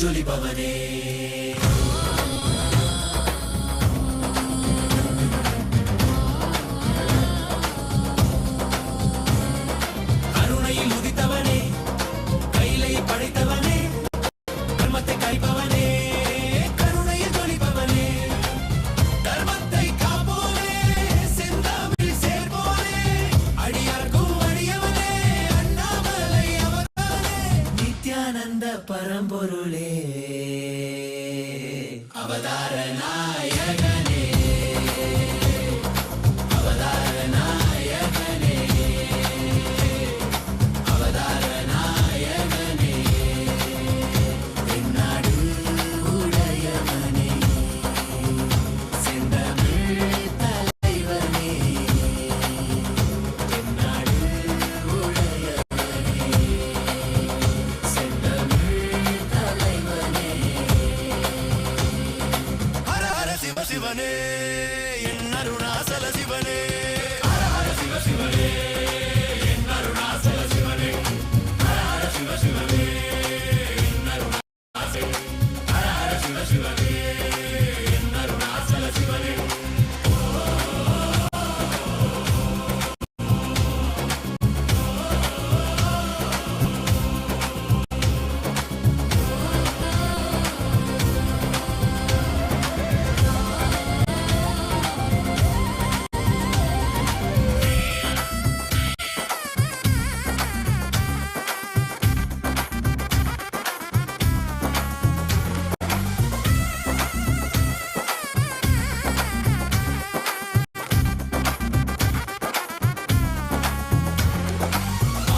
ஜொலிபவனே கருணையில் உதித்தவனே கைலை படைத்தவனே கர்மத்தை கைப்பவனே கருணையில் ஜொலிபவனே தர்மத்தை காப்போனே செந்தாமில் சேர்போனே அடியார்க்கும் அடியவனே அண்ணாமலை அவதாரனே நித்யானந்த பரம்பொருளே அவதார நாயகனே அவதார நாயகனே அவதார நாயகனே தென்னாடு உடையவனே செந்தமிழ் தலைவனே தென்னாடு உடையவனே செந்தமிழ் தலைவனே ஹர ஹர சிவ சிவனே என் அருணாசல சிவனே ஹர ஹர சிவ சிவனே என் அருணாசல சிவனே ஹர ஹர சிவ சிவனே என் அருணாசல ஹர ஹர சிவ சிவனே என் அருணாசல சிவனே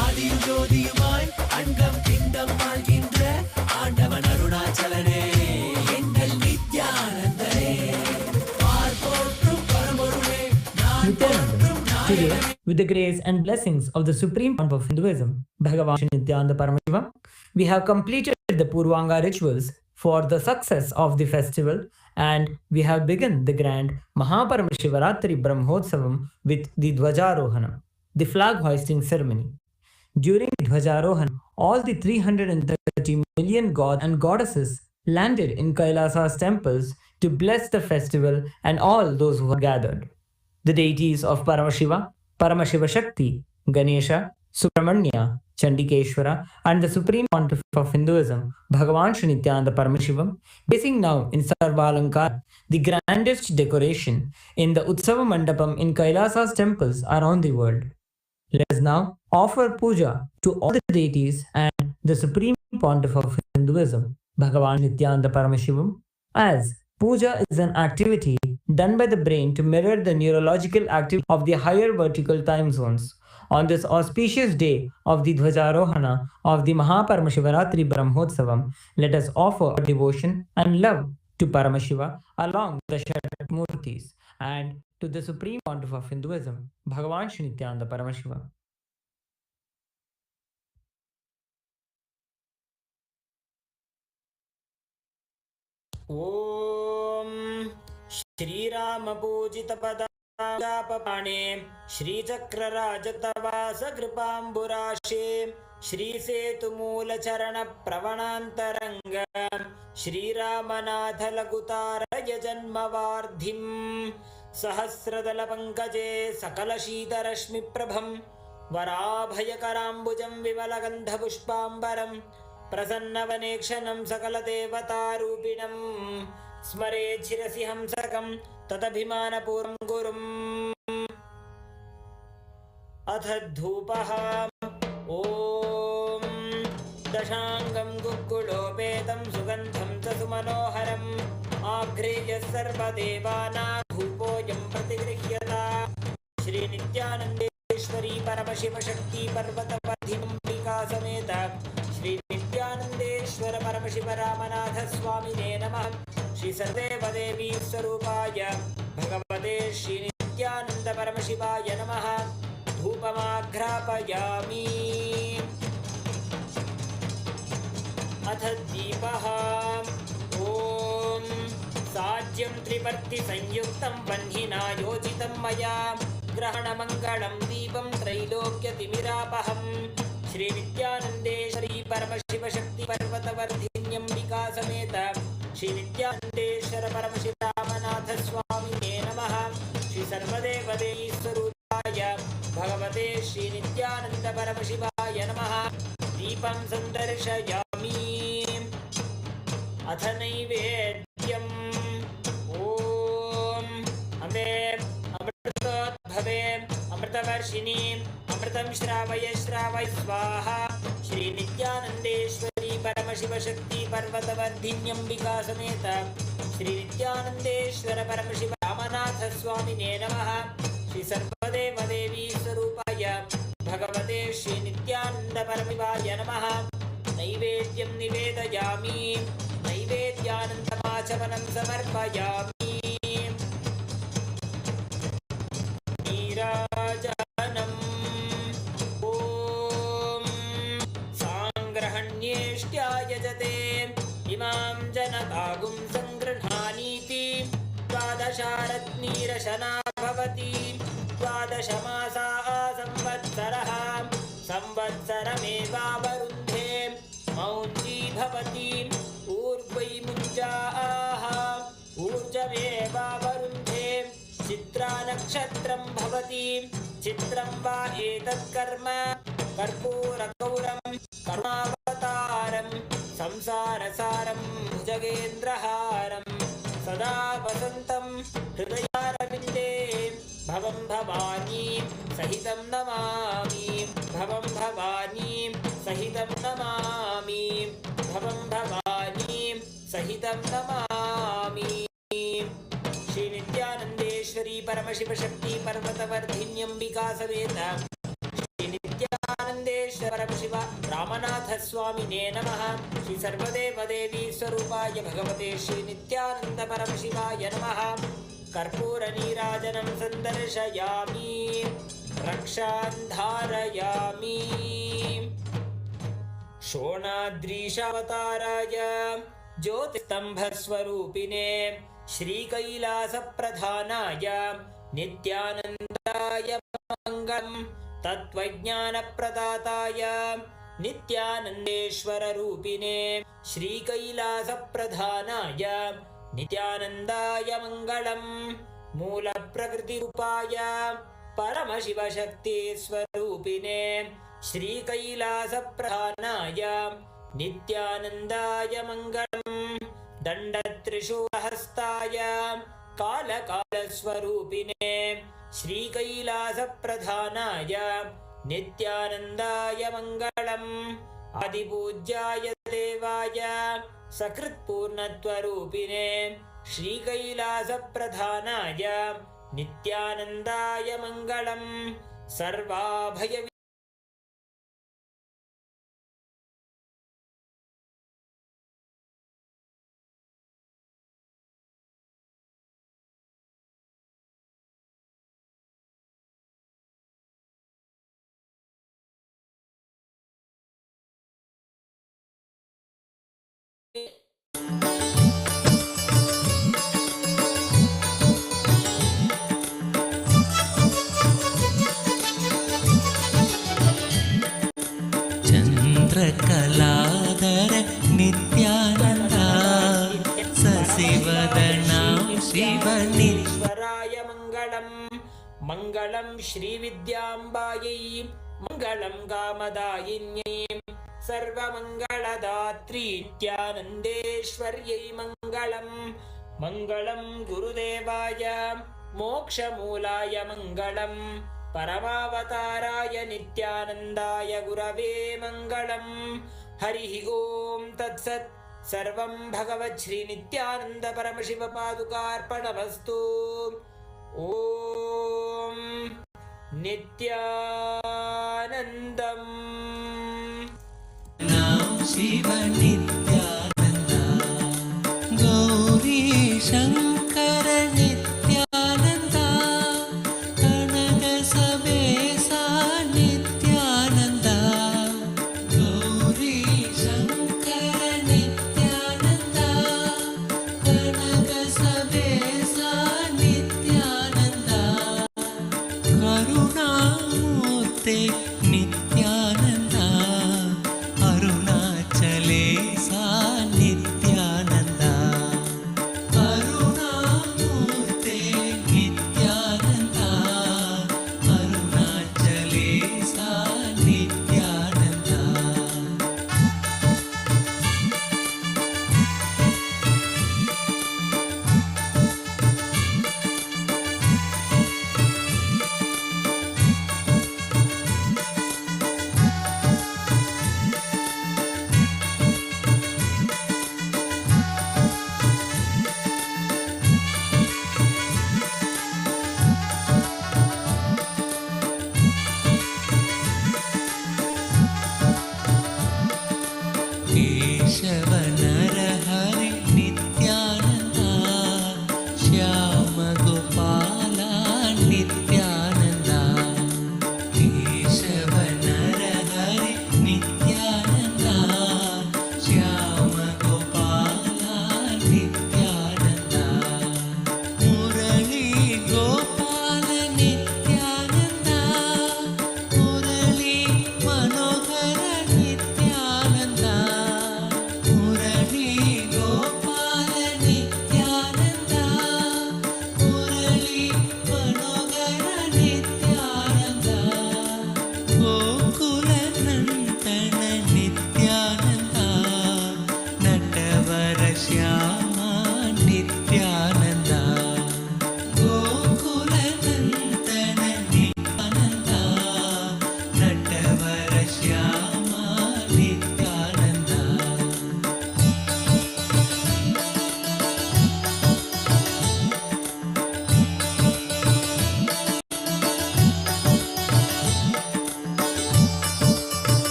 ஆதியும் ஜோதியுமாய் அண்டம் பிண்டம் ஆள்கின்ற ஆண்டவன் அருணாச்சலனே எங்கள் நித்யானந்தனே பார்ப்போற்றும் பரம்பொருளே நான் போற்றும் Today, with the grace and blessings of the Supreme Point of Hinduism, Bhagavan Nithyananda Paramashivam, we have completed the Purvanga rituals for the success of the festival, and we have begun the grand Maha Paramashivaratri Brahmotsavam with the Dvajarohanam, the flag hoisting ceremony. During the Dvajarohan, all the 330 million gods and goddesses landed in Kailasa's temples to bless the festival and all those who are gathered. The deities of Paramashiva, Paramashiva Shakti, Ganesha, Subramanya, Chandikeshwara, and the Supreme Pontiff of Hinduism, Bhagavan Shri Nithyananda Paramashivam, basing now in Sarvalankar, the grandest decoration in the Utsava Mandapam in Kailasa's temples around the world. Let us now offer puja to all the deities and the Supreme Pontiff of Hinduism, Bhagavan Nithyananda Paramashivam, as puja is an activity done by the brain to mirror the neurological activity of the higher vertical time zones. On this auspicious day of the Dvajarohana of the Maha Paramashivaratri Brahmotsavam, let us offer devotion and love to Paramashiva along with the Shatmurtis and to the Supreme Pontiff of Hinduism, Bhagavan Shri Nithyananda Paramashiva. Om Shri Rama Pujita Padapapane Shri Chakra Rajatavasa Kripamburashe Shri Setu Mula Charana Pravanantaranga Shri Ramanatha Lagutara Yajanmavardhim Sahasradala Pankaje Sakala Shita Rashmi Prabham Varabhayakarambujam Vimalagandha Pushpambaram Prasannavanekšanam Sakala Devatarupinam Smare Chirasi Hamsakam Tadabhimanapuram Gurum Atha Dhupaha Om Dashangam Gukkulopetam Sugandham Tasumanoharam Agreya Sarvadevana Dhupoyam Pratigrihyata Shri Nithyanandeshwari Paramashiva Shakti Parvatavadhimam Vikasameta Shri Nithyanandeshwara Paramashiva Ramanatha Swamine Namah Shri Sadeva Devi Swarupaya Bhagavate Shri Nithyananda Paramashivaya Namaha Dhupamagrapayami Atha Deepaha Om Satyam Triparti Sanyuktam Vanhina Yojitam Maya Grahana Mangalam Deepam Trailokya Timirapaham Shri Nithyanandeshwari Paramashiva Shakti Parvatavardhinyam समेत श्री नित्यानंदेश्वर परमशिव रामनाथ स्वामिने नमः। श्री सर्वदेवदेवी स्वरूपाय भगवते श्री नित्यानंद परमशिवाय नमः। दीपं संदर्शयामि अथ नैवेद्यम् ॐ अमे अमृतोद्भवे अमृतवर्षिणी अमृतं श्रावय श्रावय स्वाहा। श्री नित्यानंदेश्वरी परमशिव शक्ति पर्वतवर्धिन्यम्बिका समेत श्री नित्यानंदेश्वर परमशिव रामनाथ स्वामिने नमः। श्री सर्वदेवदेवी स्वरूपाय भगवते श्री नित्यानंद परमशिवाय नमः। नैवेद्यं निवेदयामि नैवेद्यानन्तमाचमनं समर्पयामि। नीराजनम् ॐ साङ्ग्रहण्येष्ट्यायजते इमां जनतागुं सङ्गृह्णानीति। द्वादशारत्नीरशना भवति द्वादशमासा संवत्सरः। संवत्सरमेवावरुन्धे मौञ्जी भवति ऊर्ध्वै मुञ्जाः ऊर्जमेवावरुन्धे। चित्रा नक्षत्रं भवति चित्रं वा एतत् कर्म कर्पूरगौरं करुणावतारं संसारसारं भुजगेन्द्रहारं सदा वसन्तं हृदयारविन्दे भवं भवानी सहितं नमामि। भवं भवानी सहितं नमामि। भवं भवानी सहितं नमामि। श्री नित्यानंदेश्वरी परमशिव शक्ति पर्वतवर्धिन्यम्बिका समेत श्री नित्यानंदेश्वर परमशिव रामनाथ स्वामिने नमः। श्री सर्वदेवदेवी स्वरूपाय भगवते श्री नित्यानंद परमशिवाय नमः। कर्पूर नीराजनं संदर्शयामि रक्षां धारयामि। शोणाद्रीशावताराय ज्योतिस्तंभस्वरूपिणे श्रीकैलासप्रधानाय नित्यानन्दाय मङ्गलम्। तत्त्वज्ञानप्रदाताय नित्यानन्देश्वररूपिणे श्रीकैलासप्रधानाय नित्यानन्दाय मङ्गलम्। मूलप्रकृतिरूपाय परमशिवशक्तिस्वरूपिणे श्रीकैलासप्रधानाय नित्यानन्दाय मङ्गलम्। दण्डत्रिशूलहस्ताय कालकालस्वरूपिणे श्रीकैलासप्रधानाय नित्यानन्दाय मङ्गलम्। आदिपूज्याय देवाय सकृत्पूर्णत्वरूपिणे श्रीकैलासप्रधानाय नित्यानन्दाय मङ्गलम्। सर्वाभय चन्द्रकलाधर नित्यानन्दा सशिवदना शिवनीश्वराय मङ्गलम्। मङ्गलं श्रीविद्याम्बायै मङ्गलं कामदायिन्यै सर्वमङ्गलदात्री नित्यानन्देश्वर्यै मङ्गलम्। मङ्गलं गुरुदेवाय मोक्षमूलाय मङ्गलम्। परमावताराय नित्यानन्दाय गुरवे मङ्गलम्। हरिः ॐ तत्सत्। सर्वं भगवत् श्री नित्यानन्द परमशिव पादुकार्पणमस्तु। ॐ नित्यानन्दम्। शिव नित्यानन्दा गौरी शङ्कर नित्यानन्दा कनक सवेसा नित्यानन्दा गौरी शङ्कर नित्यानन्दा कनक सवेसा Nityananda करुणामूर्ते Nityananda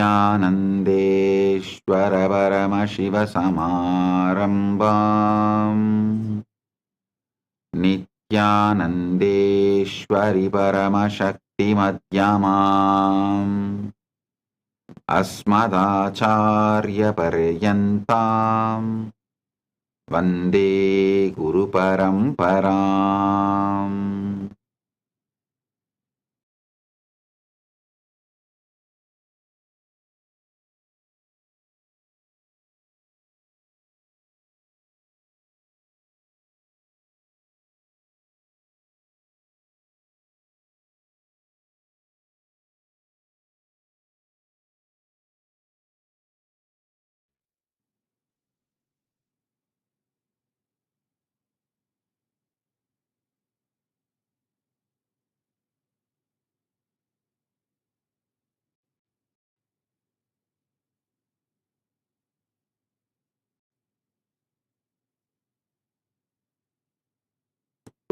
Nithyanandeshwara Paramashiva Samarambam Nithyanandeshwari Paramashakti Madhyamam Asmadacharya Paryantam Vande Guru Paramparam.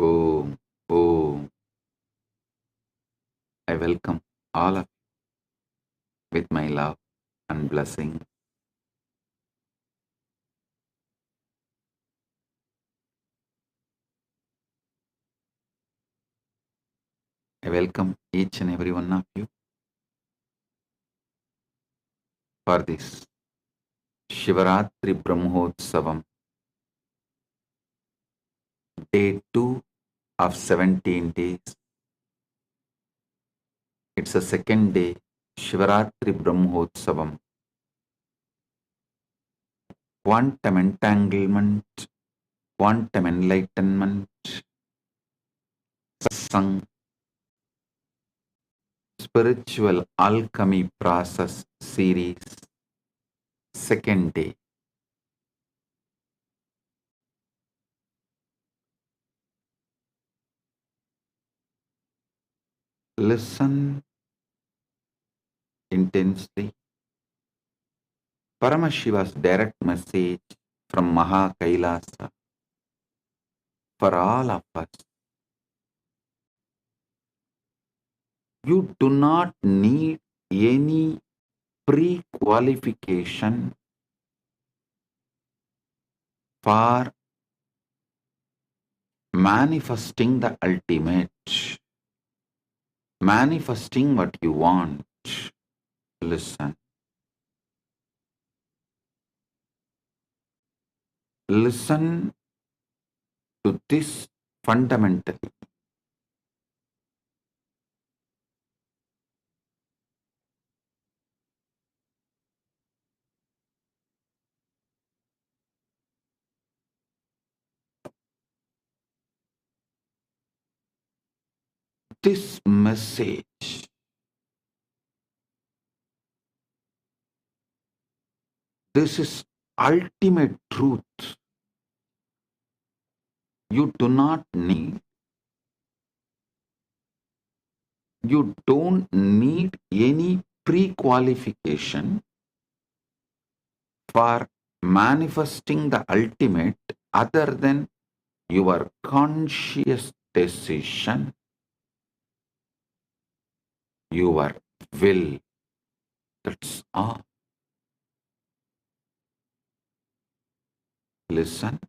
Om, Om. I welcome all of you with my love and blessing. I welcome each and every one of you for this Shivaratri Brahmotsavam, day 2 of 17 days. It's the second day, Shivaratri Brahmotsavam. Quantum entanglement, quantum enlightenment, Satsang, spiritual alchemy process series, second day. Listen intensely. Paramashiva's direct message from Maha Kailasa for all of us. You do not need any pre-qualification for manifesting the ultimate, manifesting what you want. Listen. Listen to this fundamentally. This message, this is ultimate truth. You do not need, you don't need any pre-qualification for manifesting the ultimate other than your conscious decision, your will. That's all. Listen.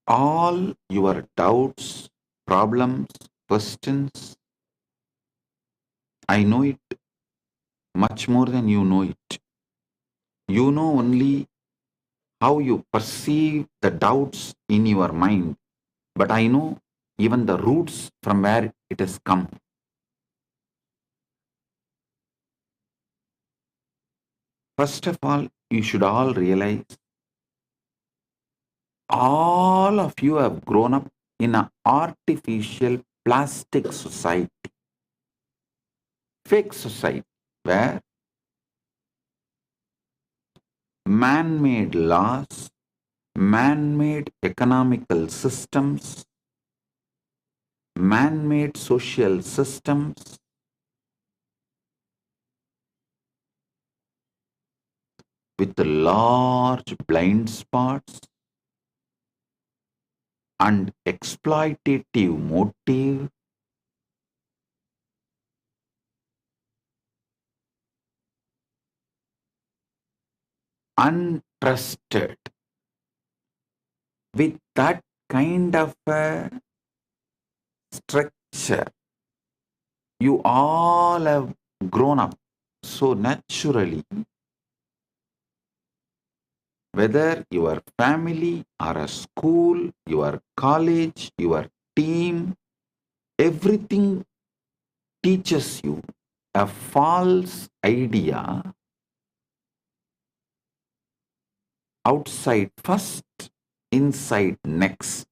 All your doubts, problems, questions, I know it much more than you know it. You know only how you perceive the doubts in your mind, but I know even the roots from where it has come. First of all, you should all realize all of you have grown up in an artificial plastic society, fake society, where man-made laws, man-made economical systems, man-made social systems, with large blind spots, and exploitative motive, untrusted, with that kind of a structure, you all have grown up so naturally, whether your family or a school, your college, your team, everything teaches you a false idea. Outside first, inside next.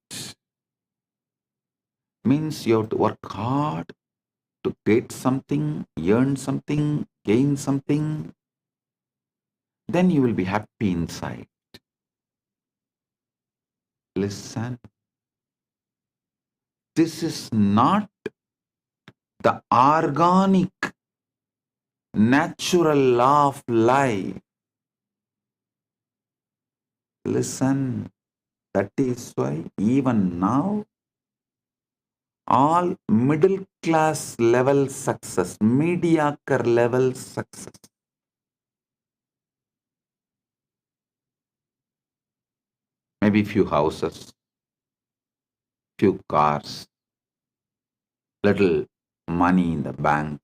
Means you have to work hard to get something, earn something, gain something. Then you will be happy inside. Listen. This is not the organic, natural law of life. Listen. That is why even now, all middle class level success, mediocre level success, maybe few houses, few cars, little money in the bank,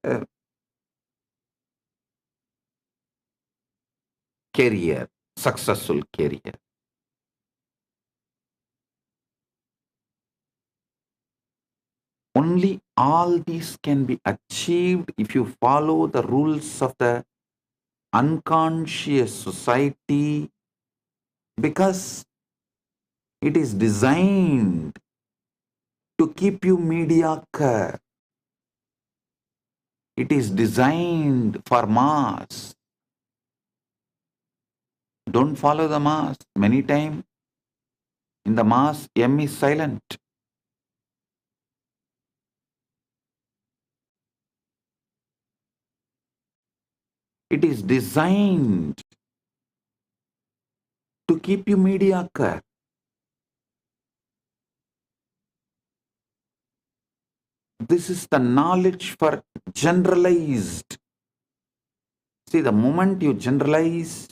a career, successful career. Only all these can be achieved if you follow the rules of the unconscious society, because it is designed to keep you mediocre. It is designed for mass. Don't follow the mass. Many times in the mass, M is silent. It is designed to keep you mediocre. This is the knowledge for generalized. See, the moment you generalize,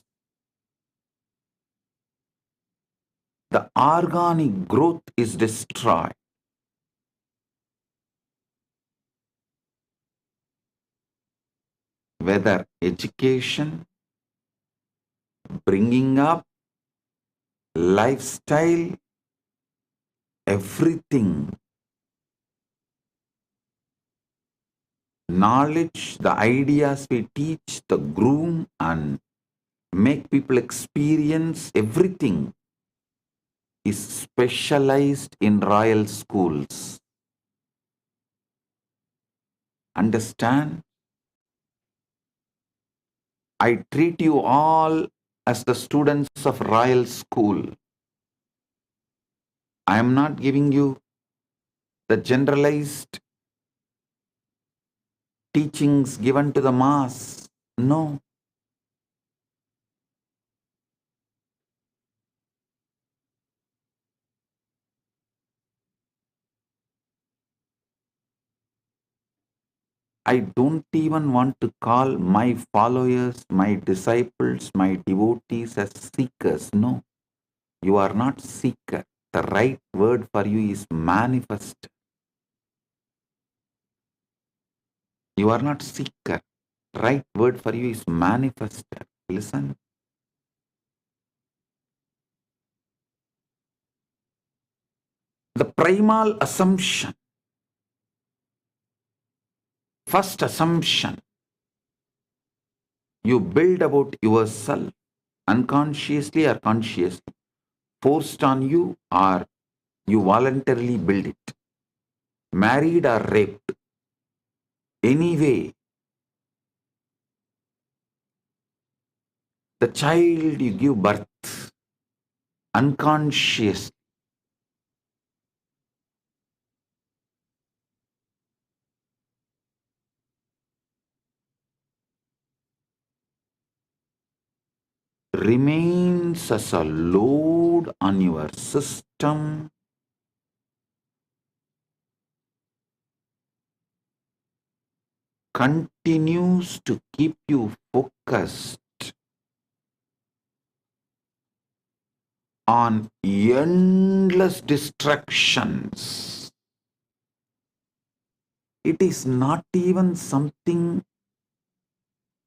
the organic growth is destroyed. Whether education, bringing up, lifestyle, everything. Knowledge, the ideas we teach, the groom and make people experience, everything is specialized in royal schools. Understand? I treat you all as the students of royal school. I am not giving you the generalized teachings given to the mass. No. I don't even want to call my followers, my disciples, my devotees as seekers. No. You are not seeker. The right word for you is manifest. You are not seeker. Right word for you is manifester. Listen. The primal assumption, first assumption you build about yourself, unconsciously or consciously, forced on you or you voluntarily build it, married or raped, anyway, the child you give birth, unconscious, remains as a load on your system, continues to keep you focused on endless distractions. It is not even something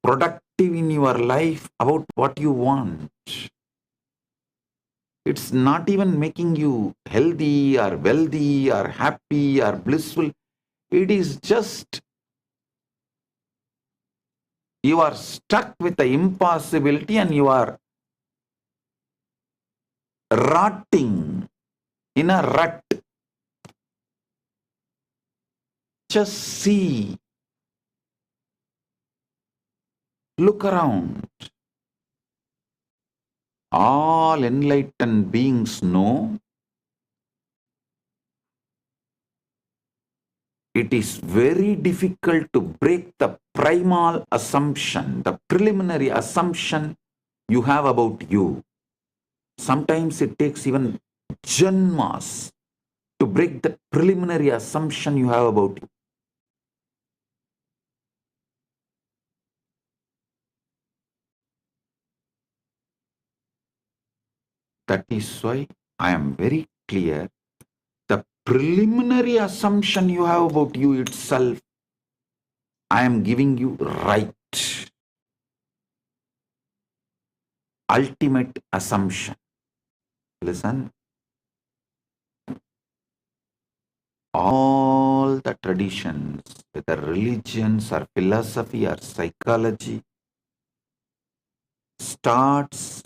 productive in your life about what you want. It's not even making you healthy or wealthy or happy or blissful. It is just you are stuck with the impossibility and you are rotting in a rut. Just see, look around. All enlightened beings know it is very difficult to break the primal assumption, the preliminary assumption you have about you. Sometimes it takes even janmas to break the preliminary assumption you have about you. That is why I am very clear. The preliminary assumption you have about you itself, I am giving you right. Ultimate assumption. Listen. All the traditions, whether religions or philosophy or psychology, starts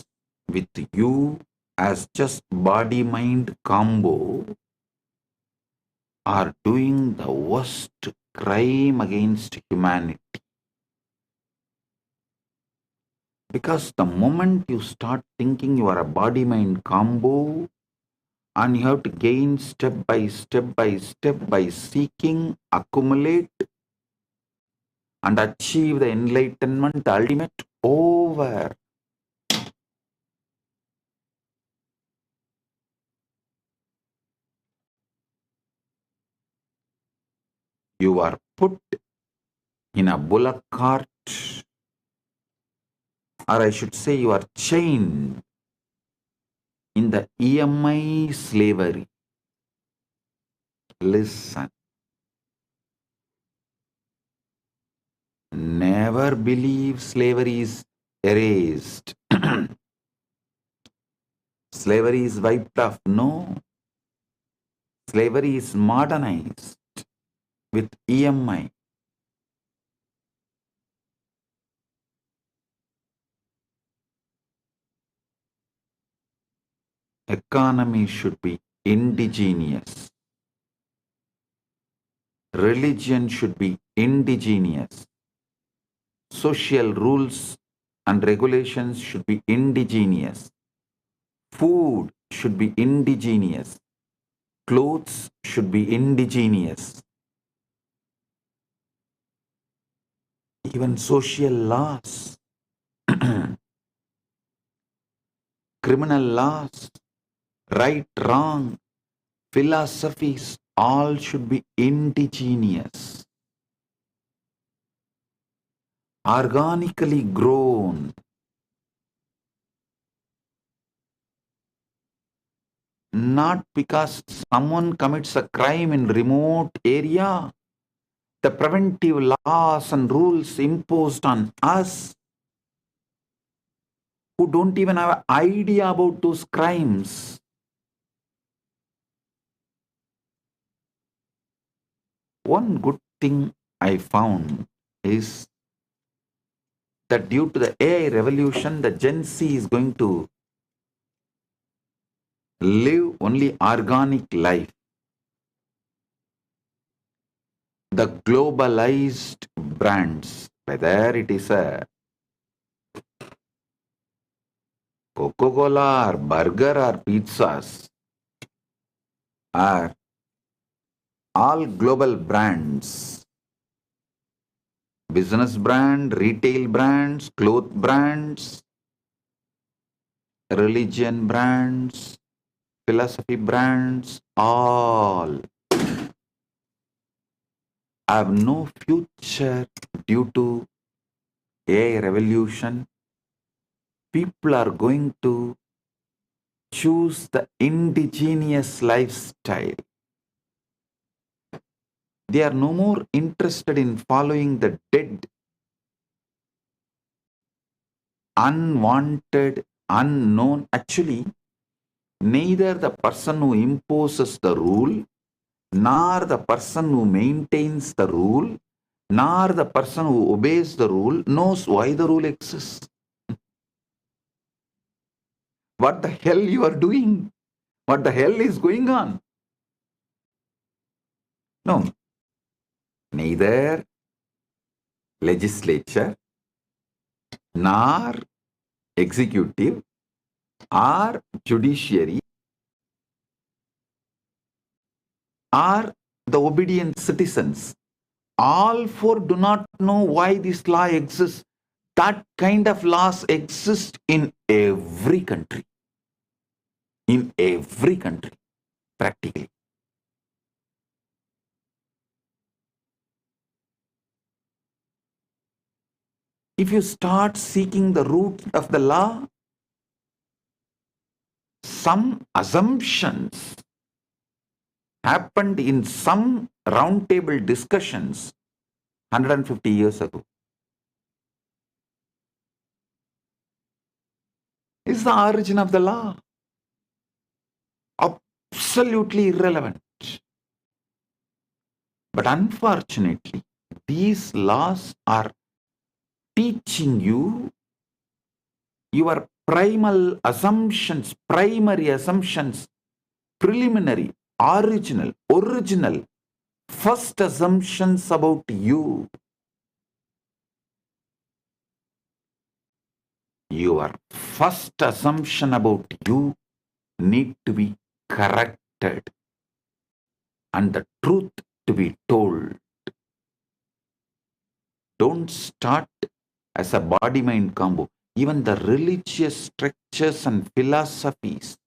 with you as just body-mind combo are doing the worst crime against humanity. Because the moment you start thinking you are a body-mind combo and you have to gain step by step by seeking, accumulate and achieve the enlightenment ultimate, over. You are put in a bullock cart, or I should say you are chained in the EMI slavery. Listen. Never believe slavery is erased. Slavery is wiped off. No. Slavery is modernized with EMI. Economy should be indigenous. Religion should be indigenous. Social rules and regulations should be indigenous. Food should be indigenous. Clothes should be indigenous. Even social laws, criminal laws, right, wrong, philosophies, all should be indigenous. Organically grown. Not because someone commits a crime in remote area. The preventive laws and rules imposed on us who don't even have an idea about those crimes. One good thing I found is that due to the AI revolution, the Gen Z is going to live only organic life. The globalized brands, whether it is a Coca-Cola or burger or pizzas, are all global brands. Business brand, retail brands, cloth brands, religion brands, philosophy brands, all have no future due to AI revolution. People are going to choose the indigenous lifestyle. They are no more interested in following the dead, unwanted, unknown. Actually, neither the person who imposes the rule, nor the person who maintains the rule, nor the person who obeys the rule knows why the rule exists. What the hell you are doing? What the hell is going on? No, neither legislature nor executive or judiciary or the obedient citizens, all four do not know why this law exists. That kind of laws exist in every country. In every country, practically. If you start seeking the root of the law, some assumptions happened in some roundtable discussions 150 years ago. Is the origin of the law absolutely irrelevant. But unfortunately, these laws are teaching you your primal assumptions, primary assumptions, preliminary, original, first assumptions about you. Your first assumption about you need to be corrected and the truth to be told. Don't start as a body-mind combo. Even the religious structures and philosophies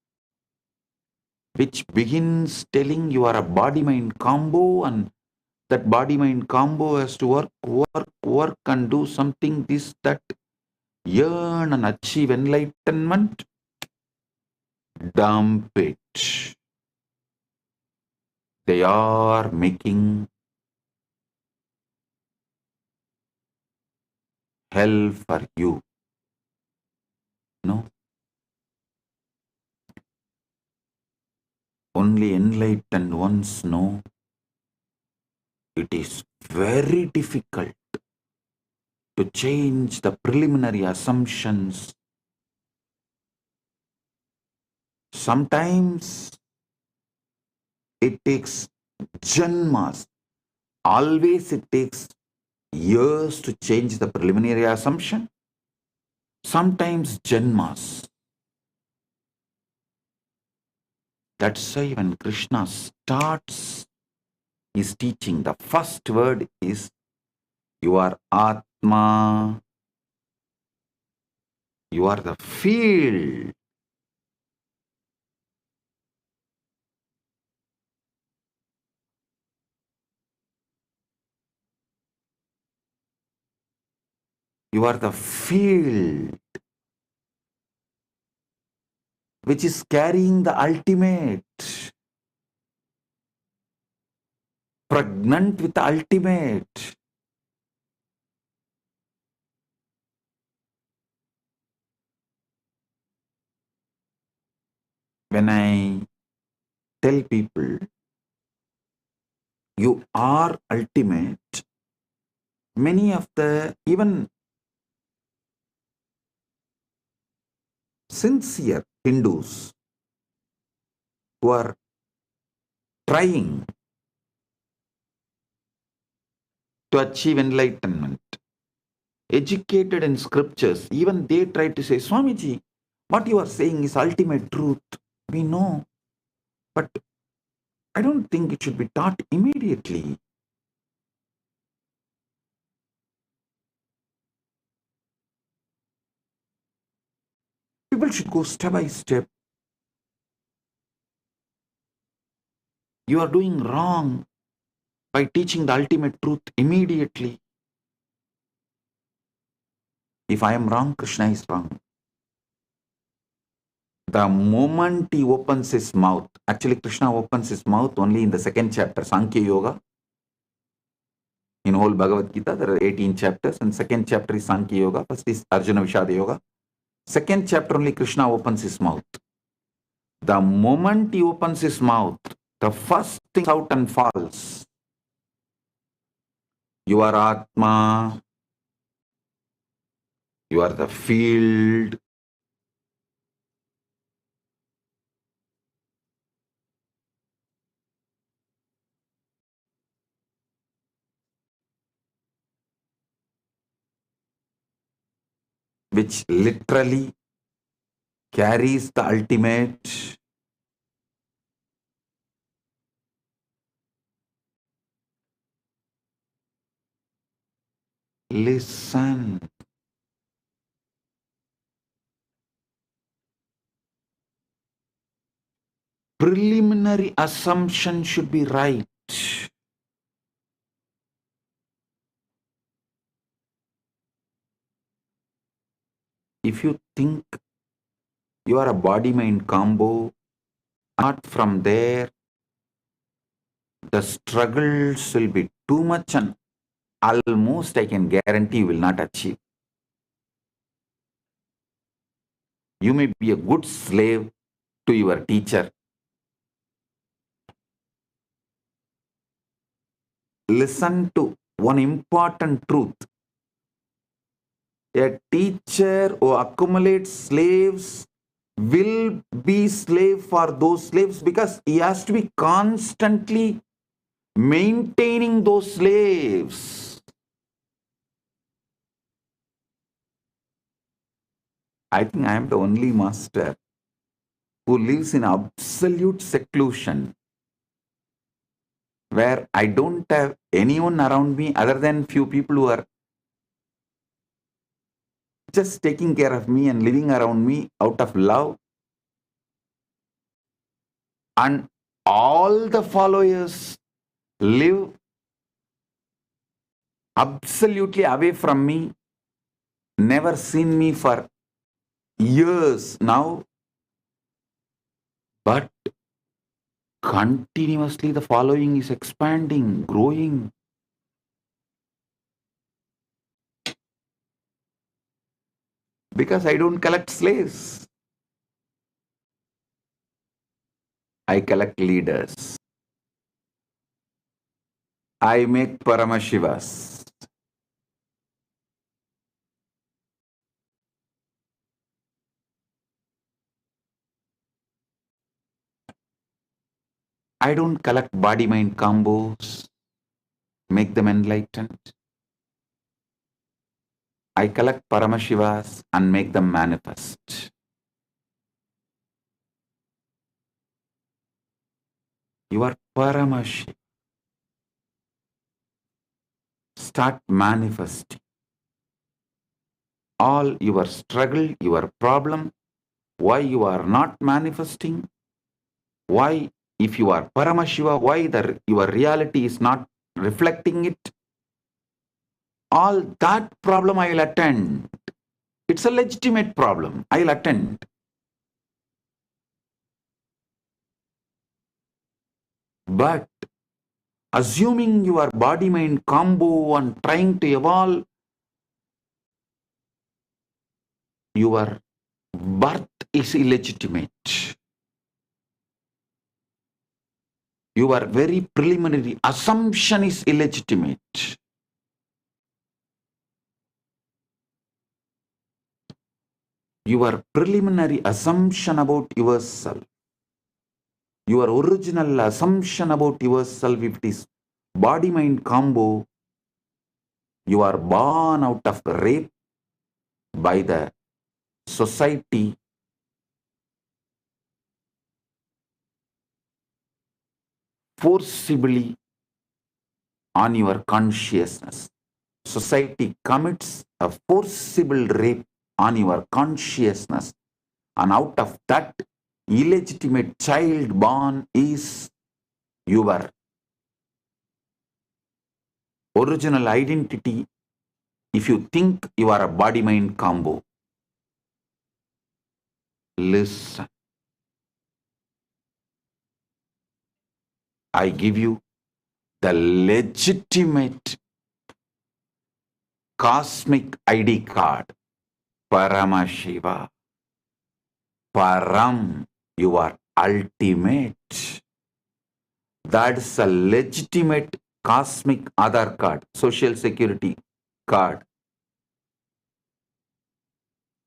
which begins telling you are a body-mind combo and that body-mind combo has to work and do something, this, that, yearn and achieve enlightenment, dump it. They are making hell for you. No. Only enlightened ones know it is very difficult to change the preliminary assumptions. Sometimes it takes janmas. Always it takes years to change the preliminary assumption. Sometimes janmas. That's why when Krishna starts his teaching, the first word is you are Atma. You are the field. You are the field which is carrying the ultimate, pregnant with the ultimate. When I tell people, you are ultimate, many of the even sincere Hindus who are trying to achieve enlightenment, educated in scriptures, even they try to say, Swamiji, what you are saying is ultimate truth. We know, but I don't think it should be taught immediately. People should go step by step. You are doing wrong by teaching the ultimate truth immediately. If I am wrong, Krishna is wrong. The moment he opens his mouth, actually Krishna opens his mouth only in the second chapter, Sankhya Yoga. In whole Bhagavad Gita, there are 18 chapters, and second chapter is Sankhya Yoga. First is Arjuna Vishada Yoga. Second chapter only Krishna opens his mouth. The moment he opens his mouth, the first thing out and falls. You are Atma. You are the field. Which literally carries the ultimate. Listen. Preliminary assumption should be right. If you think you are a body-mind combo, not from there, the struggles will be too much and almost I can guarantee you will not achieve. You may be a good slave to your teacher. Listen to one important truth. A teacher who accumulates slaves will be slave for those slaves because he has to be constantly maintaining those slaves. I think I am the only master who lives in absolute seclusion, where I don't have anyone around me other than few people who are just taking care of me and living around me out of love. And all the followers live absolutely away from me, never seen me for years now, but continuously the following is expanding, growing. Because I don't collect slaves. I collect leaders. I make Paramashivas. I don't collect body-mind combos, make them enlightened. I collect Paramashivas and make them manifest. You are Paramashiva. Start manifesting. All your struggle, your problem, why you are not manifesting, why if you are Paramashiva, why your reality is not reflecting it, all that problem I will attend. It's a legitimate problem. I will attend. But assuming your body-mind combo and trying to evolve, your birth is illegitimate. Your very preliminary assumption is illegitimate. Your preliminary assumption about yourself, your original assumption about yourself, if it is body-mind combo, you are born out of rape by the society, forcibly on your consciousness. Society commits a forcible rape on your consciousness, And out of that illegitimate child born is your original identity. If you think you are a body-mind combo, listen. I give you the legitimate cosmic ID card, Paramashiva. Param, you are ultimate. That's a legitimate cosmic Aadhaar card, social security card.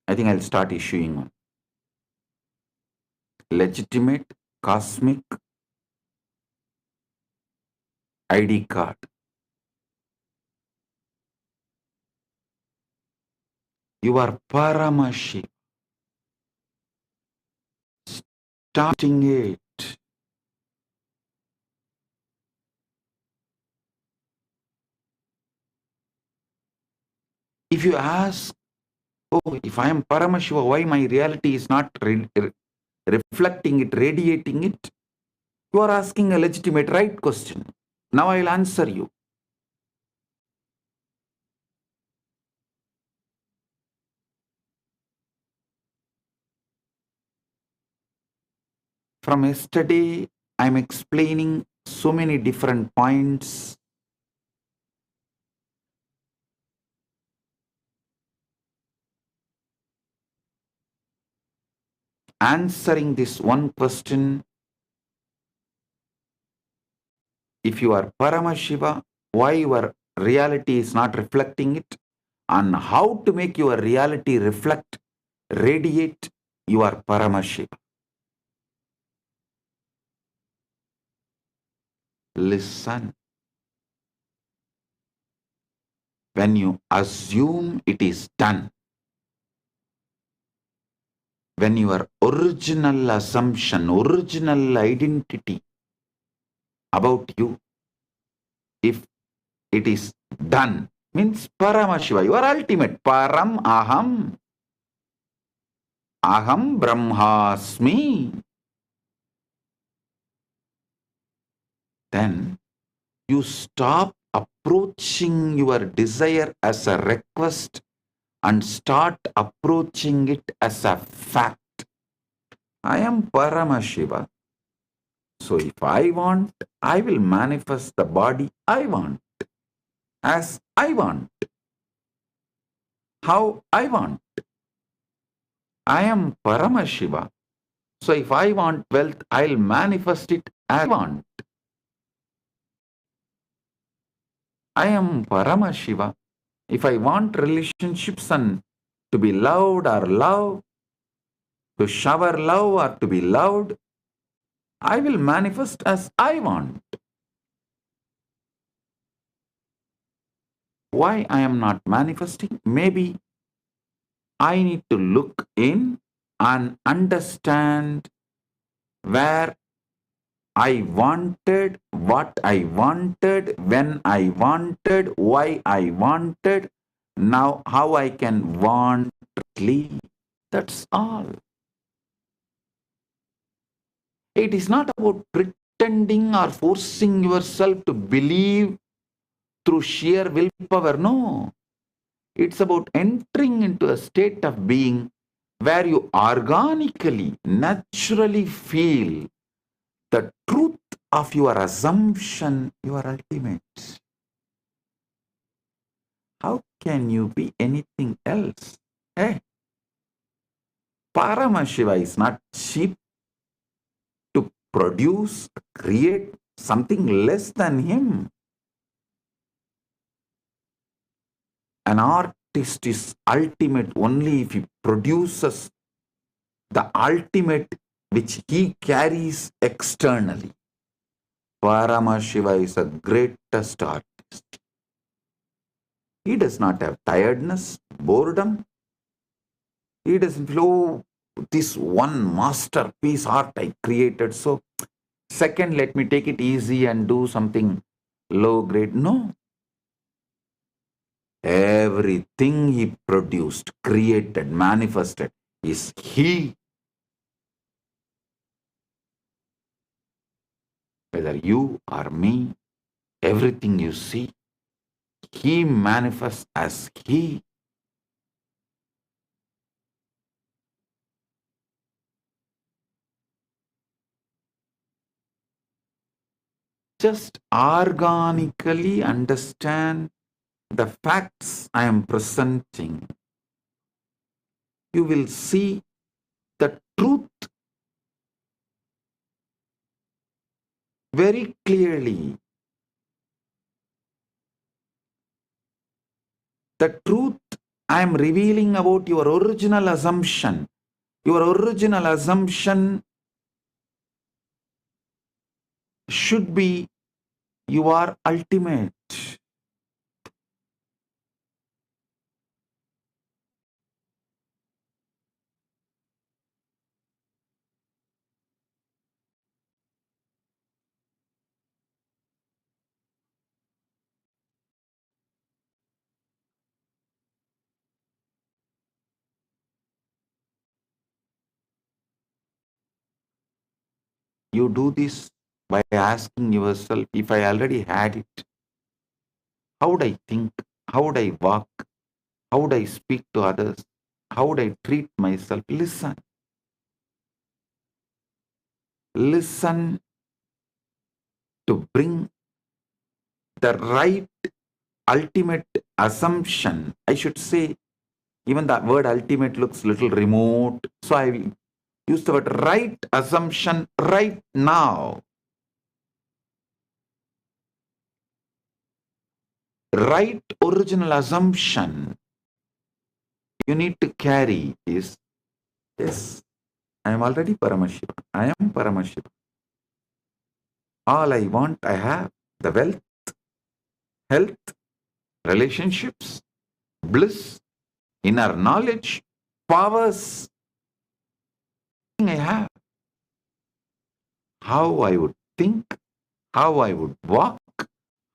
I think I'll start issuing one. Legitimate cosmic ID card. You are Paramashiva. Starting it. If you ask, oh, if I am Paramashiva, why my reality is not reflecting it, radiating it? You are asking a legitimate right question. Now I'll answer you. From yesterday, I'm explaining so many different points. Answering this one question, if you are Paramashiva, why your reality is not reflecting it, and how to make your reality reflect, radiate, you are Paramashiva. Listen. When you assume it is done, when your original assumption, original identity about you, if it is done, means Paramashiva, you are ultimate. Param aham. Aham brahmasmi. Then you stop approaching your desire as a request and start approaching it as a fact. I am Paramashiva. So if I want, I will manifest the body I want, as I want, how I want. I am Paramashiva. So if I want wealth, I'll manifest it as I want. I am Paramashiva. If I want relationships and to be loved or love, to shower love or to be loved, I will manifest as I want. Why I am not manifesting? Maybe I need to look in and understand where I wanted, what I wanted, when I wanted, why I wanted, now how I can want quickly. That's all. It is not about pretending or forcing yourself to believe through sheer willpower. No. It's about entering into a state of being where you organically, naturally feel the truth of your assumption, your ultimate. How can you be anything else? Hey, Paramashiva is not cheap to produce, create something less than him. An artist is ultimate only if he produces the ultimate which he carries externally. Paramashiva is the greatest artist. He does not have tiredness, boredom. He doesn't feel, this one masterpiece art I created. So, second, let me take it easy and do something low grade. No. Everything he produced, created, manifested is he whether you or me, everything you see, He manifests as He. Just organically understand the facts I am presenting. You will see the truth very clearly. The truth I am revealing about your original assumption. Your original assumption should be you are ultimate. You do this by asking yourself, if I already had it, how would I think? How would I walk? How would I speak to others? How would I treat myself? Listen. Listen to bring the right ultimate assumption. I should say, even the word ultimate looks a little remote. So I will use the word right assumption right now. Right original assumption you need to carry is, yes, I am already Paramashiva. I am Paramashiva. All I want, I have. The wealth, health, relationships, bliss, inner knowledge, powers. I have. How I would think, how I would walk,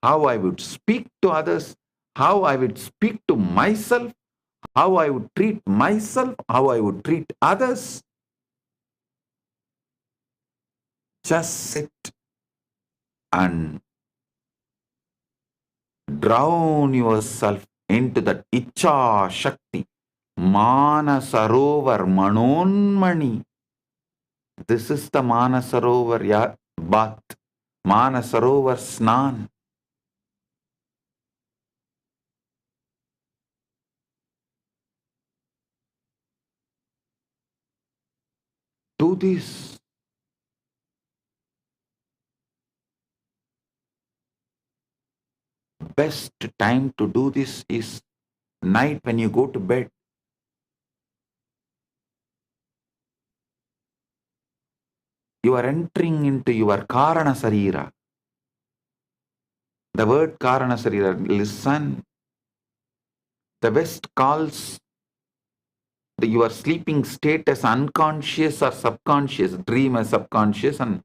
how I would speak to others, how I would speak to myself, how I would treat myself, how I would treat others. Just sit and drown yourself into that Icha Shakti, Manasarovar Manonmani. This is the Manasarovar bath, Manasarovar Snan. Do this. Best time to do this is night when you go to bed. You are entering into your Karana Sarira. The word Karana Sarira, listen. The West calls your sleeping state as unconscious or subconscious, dream as subconscious and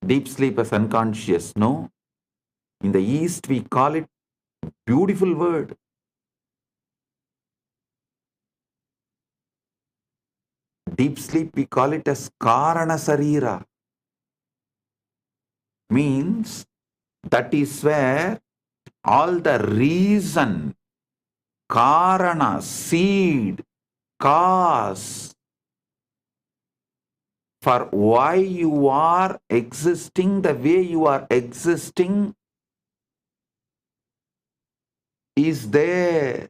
deep sleep as unconscious. No. In the East, we call it beautiful word. Deep sleep, we call it as Karana Sarira. Means that is where all the reason, Karana, seed, cause for why you are existing the way you are existing is there.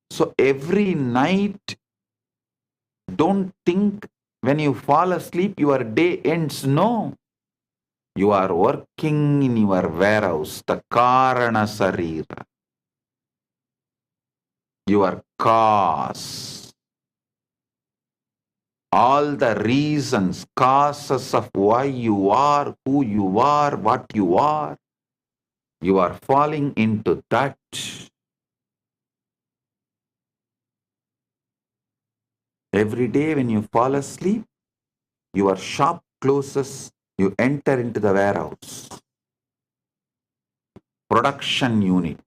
So every night, don't think when you fall asleep your day ends. No. You are working in your warehouse, the Karana Sarira. Your cause. All the reasons, causes of why you are, who you are, what you are. You are falling into that. Every day when you fall asleep, your shop closes, you enter into the warehouse. Production unit.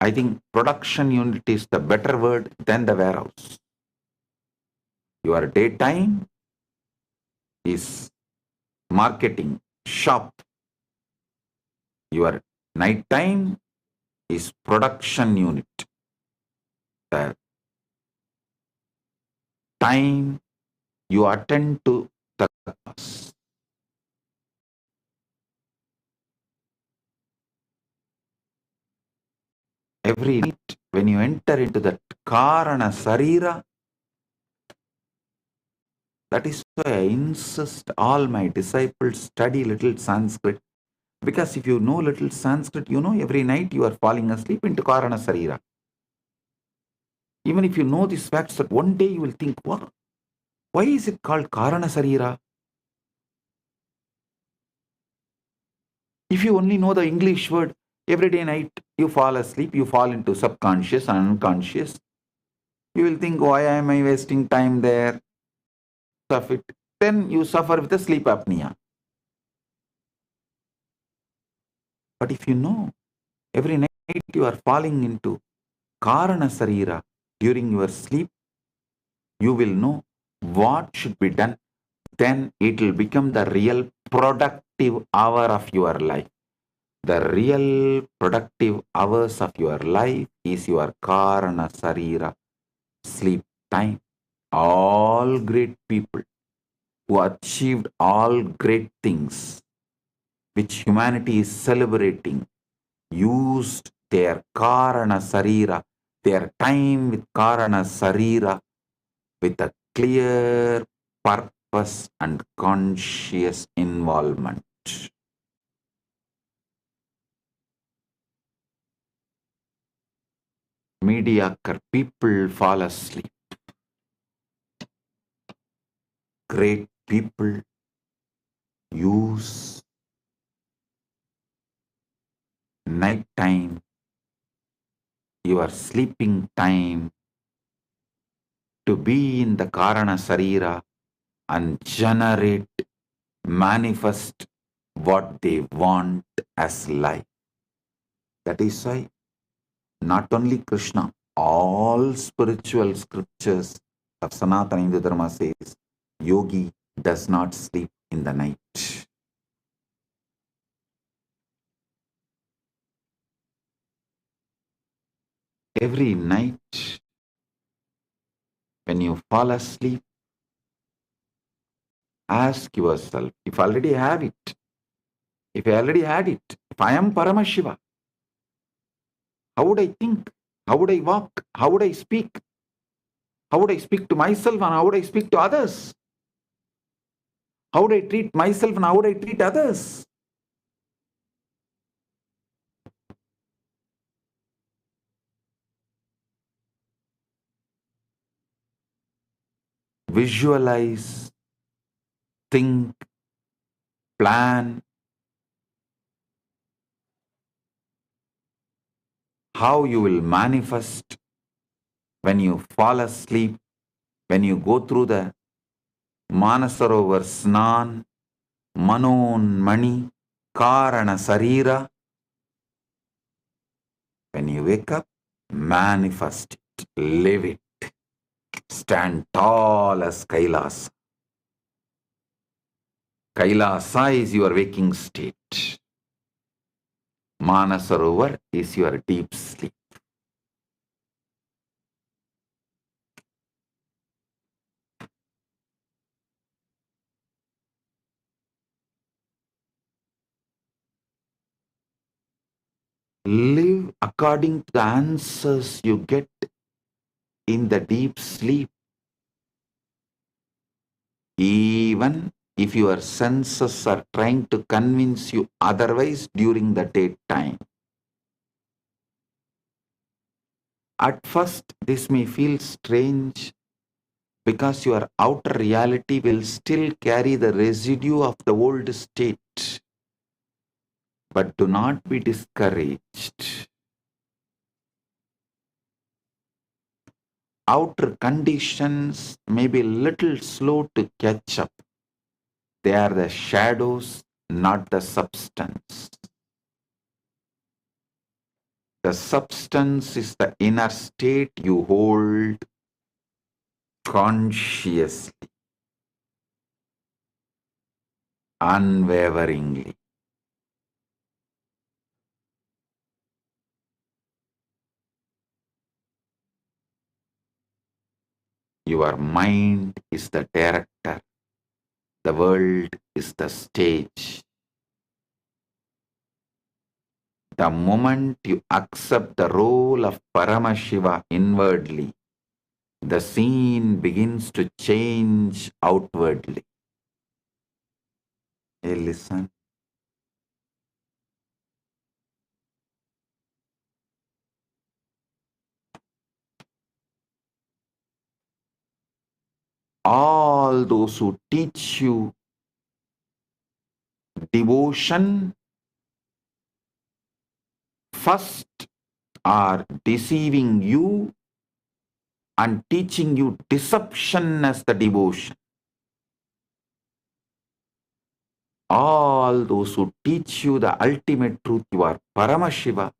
I think production unit is the better word than the warehouse. Your daytime, is marketing, shop. Your night time is production unit. The time you attend to the cause. Every night when you enter into that Karana Sarira, that is why I insist all my disciples study little Sanskrit. Because if you know little Sanskrit, you know every night you are falling asleep into Karana Sarira. Even if you know these facts, that one day you will think, what? Why is it called Karana Sarira? If you only know the English word, every day night you fall asleep, you fall into subconscious and unconscious. You will think, why am I wasting time there? Of it. Then you suffer with the sleep apnea. But if you know, every night you are falling into Karana Sarira during your sleep, you will know what should be done. Then it will become the real productive hour of your life. The real productive hours of your life is your Karana Sarira sleep time. All great people who achieved all great things which humanity is celebrating used their Karana Sarira, their time with Karana Sarira with a clear purpose and conscious involvement. Mediocre people fall asleep. Great people use night time, your sleeping time, to be in the Karana Sarira and generate, manifest what they want as life. That is why not only Krishna, all spiritual scriptures of Sanatana Hindu Dharma says, yogi does not sleep in the night. Every night, when you fall asleep, ask yourself, if I already have it, if I already had it, if I am Paramashiva, how would I think? How would I walk? How would I speak? How would I speak to myself and how would I speak to others? How would I treat myself and how would I treat others? Visualize, think, plan how you will manifest when you fall asleep, when you go through the Manasarovar Snan, Manon Mani, Karana Sarira. When you wake up, manifest it, live it, stand tall as Kailasa. Kailasa is your waking state. Manasarovar is your deep sleep. Live according to the answers you get in the deep sleep. Even if your senses are trying to convince you otherwise during the daytime. At first, this may feel strange because your outer reality will still carry the residue of the old state. But do not be discouraged. Outer conditions may be a little slow to catch up. They are the shadows, not the substance. The substance is the inner state you hold consciously. unwaveringly. Your mind is the director. The world is the stage. The moment you accept the role of Paramashiva inwardly, the scene begins to change outwardly. Hey, listen. All those who teach you devotion first are deceiving you and teaching you deception as the devotion. All those who teach you the ultimate truth, you are Paramashiva.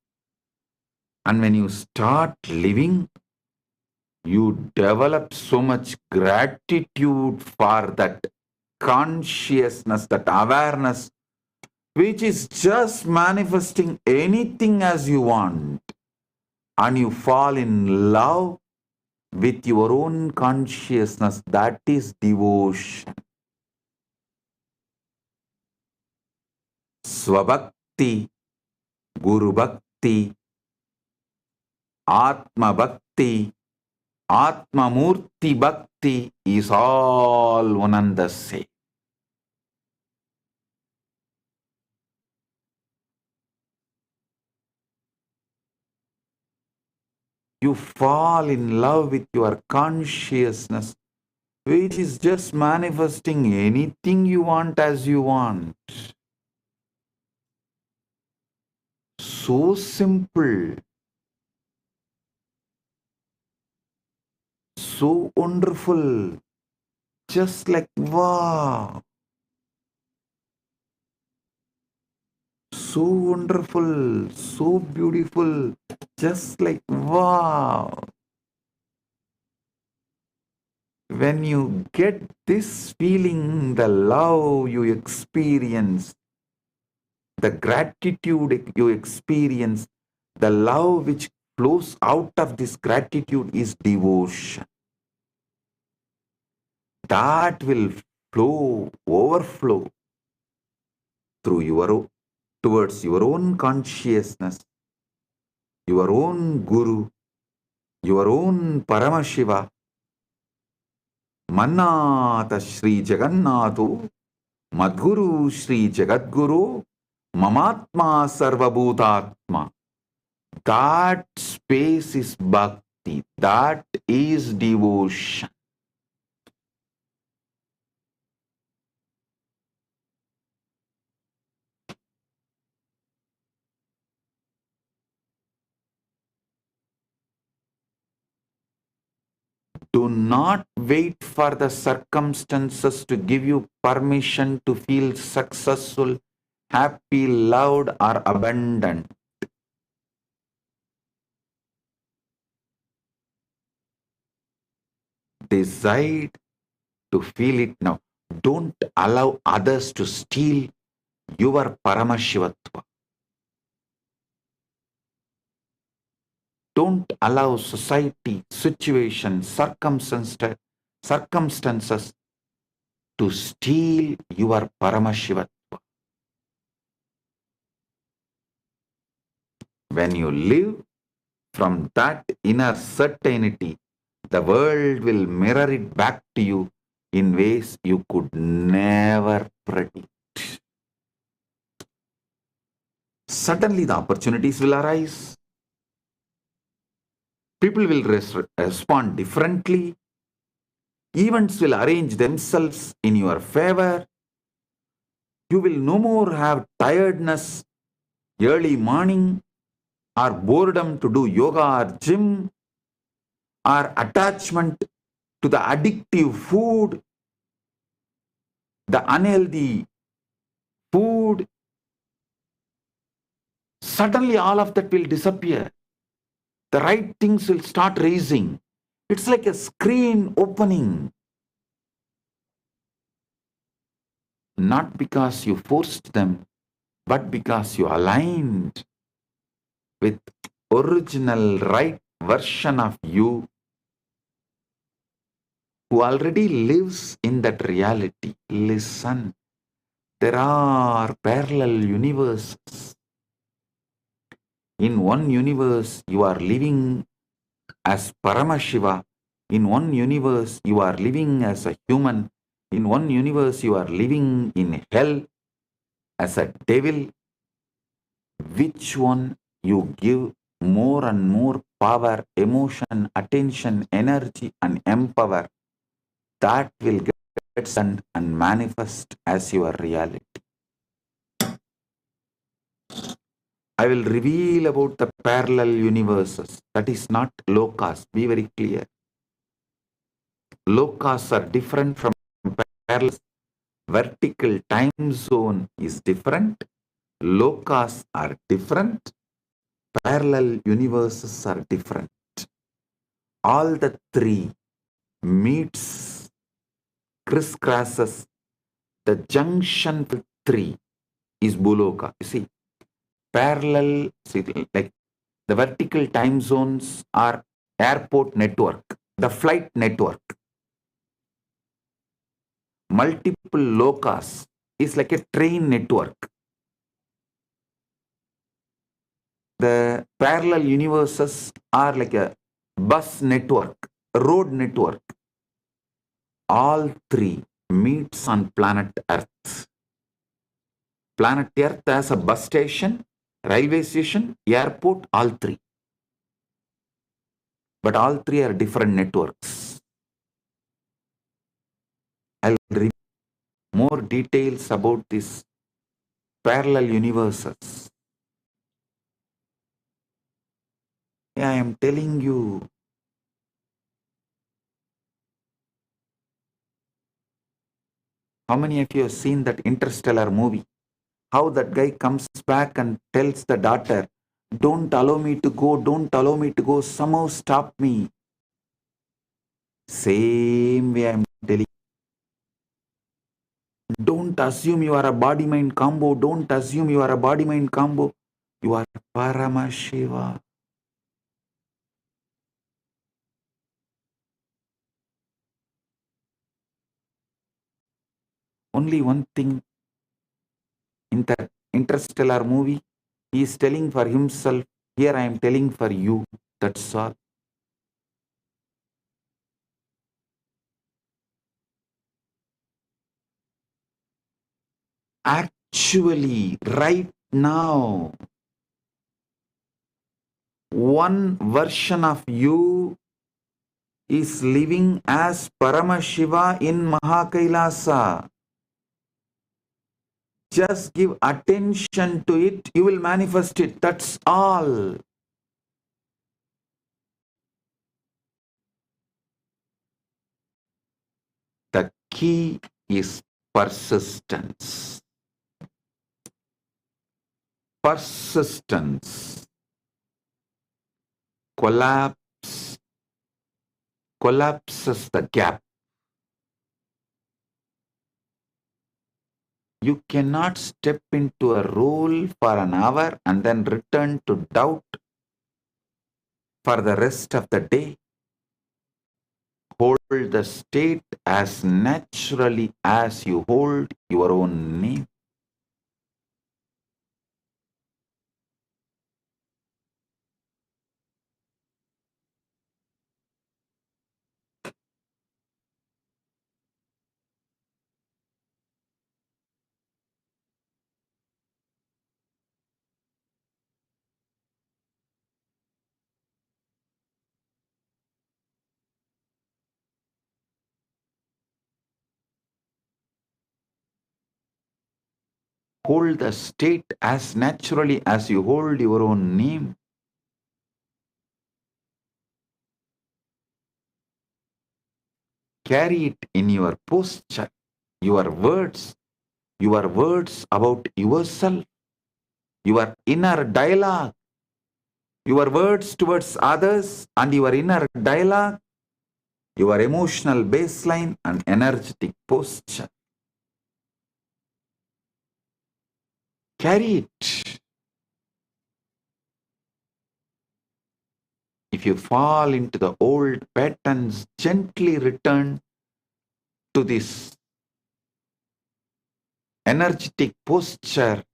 And when you start living, you develop so much gratitude for that consciousness, that awareness, which is just manifesting anything as you want. And you fall in love with your own consciousness. That is devotion. Swabhakti, Guru Bhakti, Atma Bhakti, Atma Murti Bhakti is all one and the same. You fall in love with your consciousness, which is just manifesting anything you want as you want. So simple, so wonderful, just like wow. So wonderful, so beautiful, just like wow. When you get this feeling, the love you experience, the gratitude you experience, the love which flows out of this gratitude is devotion. That will overflow towards your own consciousness, your own Guru, your own Paramashiva. Mannata Shri Jagannatho, Madguru Shri Jagadguru, Mamatma Sarvabhutatma. That space is bhakti. That is devotion. Do not wait for the circumstances to give you permission to feel successful, happy, loved, or abundant. Decide to feel it now. Don't allow others to steal your Paramashivatva. Don't allow society, situation, circumstances to steal your Paramashivatva. When you live from that inner certainty, the world will mirror it back to you in ways you could never predict. Suddenly the opportunities will arise. People will respond differently. Events will arrange themselves in your favor. You will no more have tiredness early morning, or boredom to do yoga or gym, or attachment to the addictive food, the unhealthy food. Suddenly all of that will disappear. The right things will start raising. It's like a screen opening. not because you forced them, but because you aligned with original right version of you who already lives in that reality. Listen, there are parallel universes. In one universe, you are living as Paramashiva. In one universe, you are living as a human. In one universe, you are living in hell as a devil. Which one you give more and more power, emotion, attention, energy, and empower, that will get sent and manifest as your reality. I will reveal about the parallel universes. That is not lokas. Be very clear. Lokas are different from parallel. Vertical time zone is different. Lokas are different. Parallel universes are different. All the three meets, crisscrosses. The junction with three is Buloka. You see, parallel, see, like the vertical time zones are airport network, the flight network. Multiple lokas is like a train network. The parallel universes are like a bus network, road network. All three meets on planet Earth. Planet Earth as a bus station, railway station, airport, all three. But all three are different networks. I'll read more details about these parallel universes. I am telling you, how many of you have seen that Interstellar movie? How that guy comes back and tells the daughter, don't allow me to go, don't allow me to go, somehow stop me. Same way I'm telling you. Don't assume you are a body-mind combo. Don't assume you are a body-mind combo. You are Paramashiva. Only one thing in the Interstellar movie, he is telling for himself, here I am telling for you. That's all. Actually, right now, one version of you is living as Paramashiva in Maha Kailasa. Just give attention to it, you will manifest it. That's all. The key is persistence. Persistence. Collapses the gap. You cannot step into a role for an hour and then return to doubt for the rest of the day. Hold the state as naturally as you hold your own name. Hold the state as naturally as you hold your own name. Carry it in your posture, your words about yourself, your inner dialogue, your words towards others and your inner dialogue, your emotional baseline and energetic posture. Carry it. If you fall into the old patterns, gently return to this energetic posture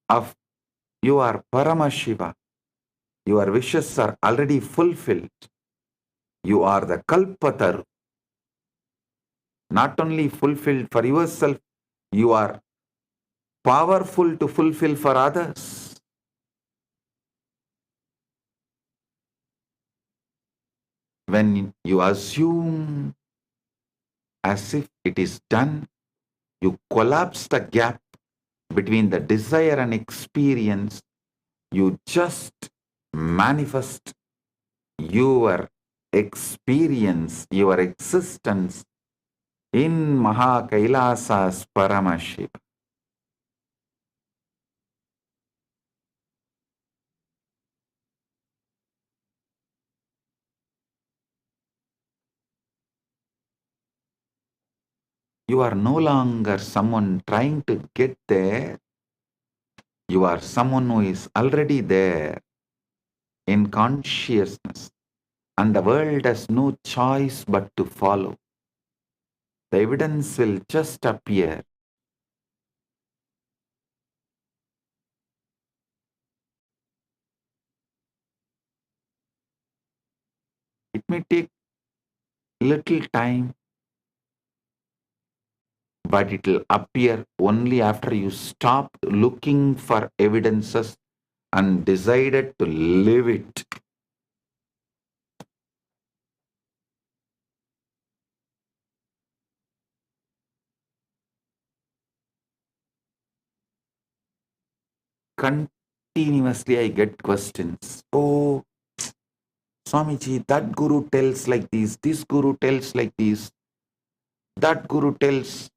of you are Paramashiva. Your wishes are already fulfilled. You are the Kalpataru. Not only fulfilled for yourself, you are powerful to fulfill for others. When you assume as if it is done, you collapse the gap between the desire and experience. You just manifest your experience, your existence in Maha Kailasa's Paramashiva. You are no longer someone trying to get there. You are someone who is already there in consciousness, and the world has no choice but to follow. The evidence will just appear. It may take little time, but it will appear only after you stop looking for evidences and decided to live it. Continuously I get questions. Oh, Swamiji, that guru tells like this guru tells like this, that guru tells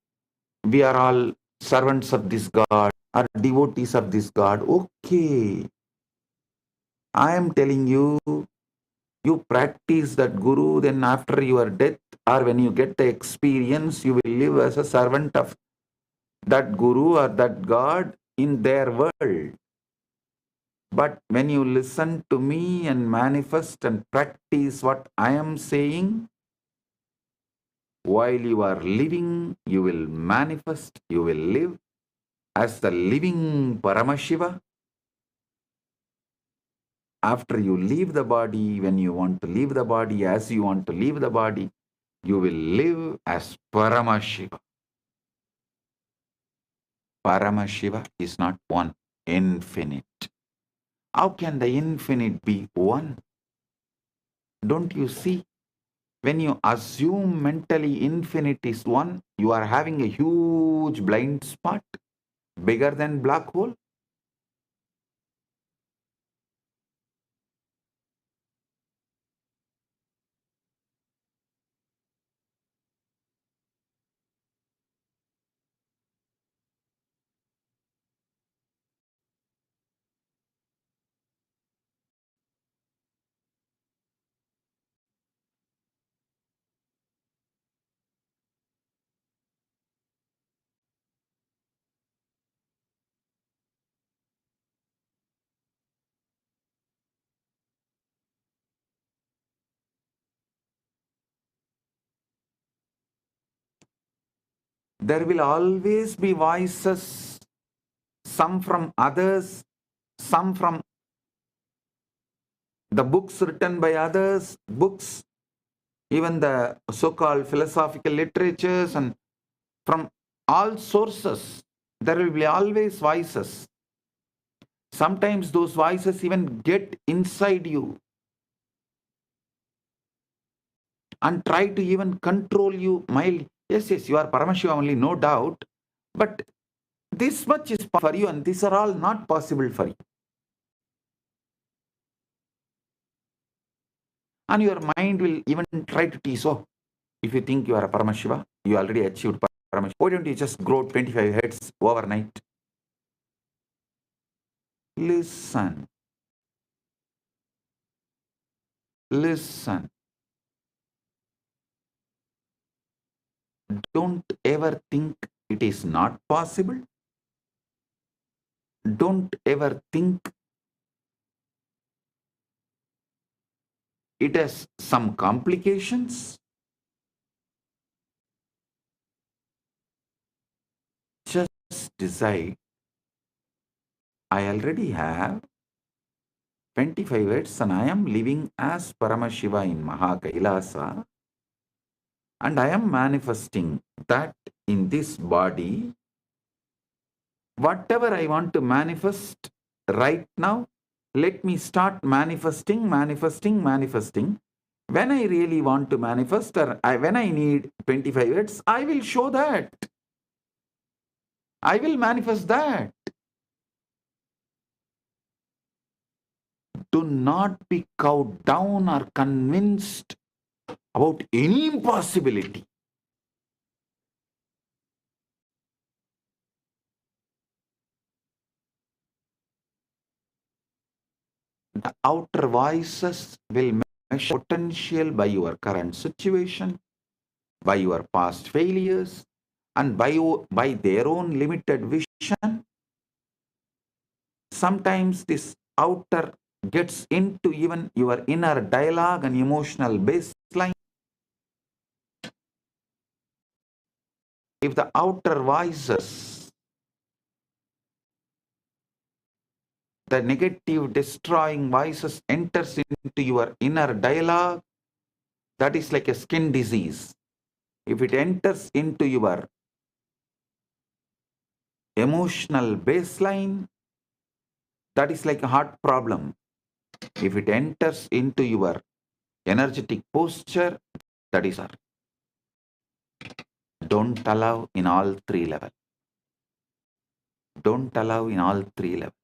we are all servants of this God, are devotees of this God. Okay, I am telling you, you practice that guru, then after your death or when you get the experience, you will live as a servant of that guru or that God in their world. But when you listen to me and manifest and practice what I am saying, while you are living, you will manifest, you will live as the living Paramashiva. After you leave the body, when you want to leave the body, as you want to leave the body, you will live as Paramashiva. Paramashiva is not one, infinite. How can the infinite be one? Don't you see? When you assume mentally infinite is one, you are having a huge blind spot, bigger than black hole. There will always be voices, some from others, some from the books written by others, books, even the so-called philosophical literatures, and from all sources, there will be always voices. Sometimes those voices even get inside you and try to even control you mildly. Yes, you are Paramashiva only, no doubt. But this much is for you and these are all not possible for you. And your mind will even try to tease, oh, if you think you are a Paramashiva, you already achieved Paramashiva. Why don't you just grow 25 heads overnight? Listen. Listen. Don't ever think it is not possible. don't ever think it has some complications. Just decide, I already have 25 words and I am living as Paramashiva in Maha Kailasa, and I am manifesting that in this body. Whatever I want to manifest right now, let me start manifesting. When I really want to manifest, or when I need 25 words, I will show that. I will manifest that. Do not be cowed down or convinced about any impossibility. The outer voices will measure potential by your current situation, by your past failures, and by their own limited vision. Sometimes this outer gets into even your inner dialogue and emotional baseline. If the outer voices, the negative destroying voices enters into your inner dialogue, that is like a skin disease. If it enters into your emotional baseline, that is like a heart problem. If it enters into your energetic posture, that is our. Don't allow in all three levels. Don't allow in all three levels.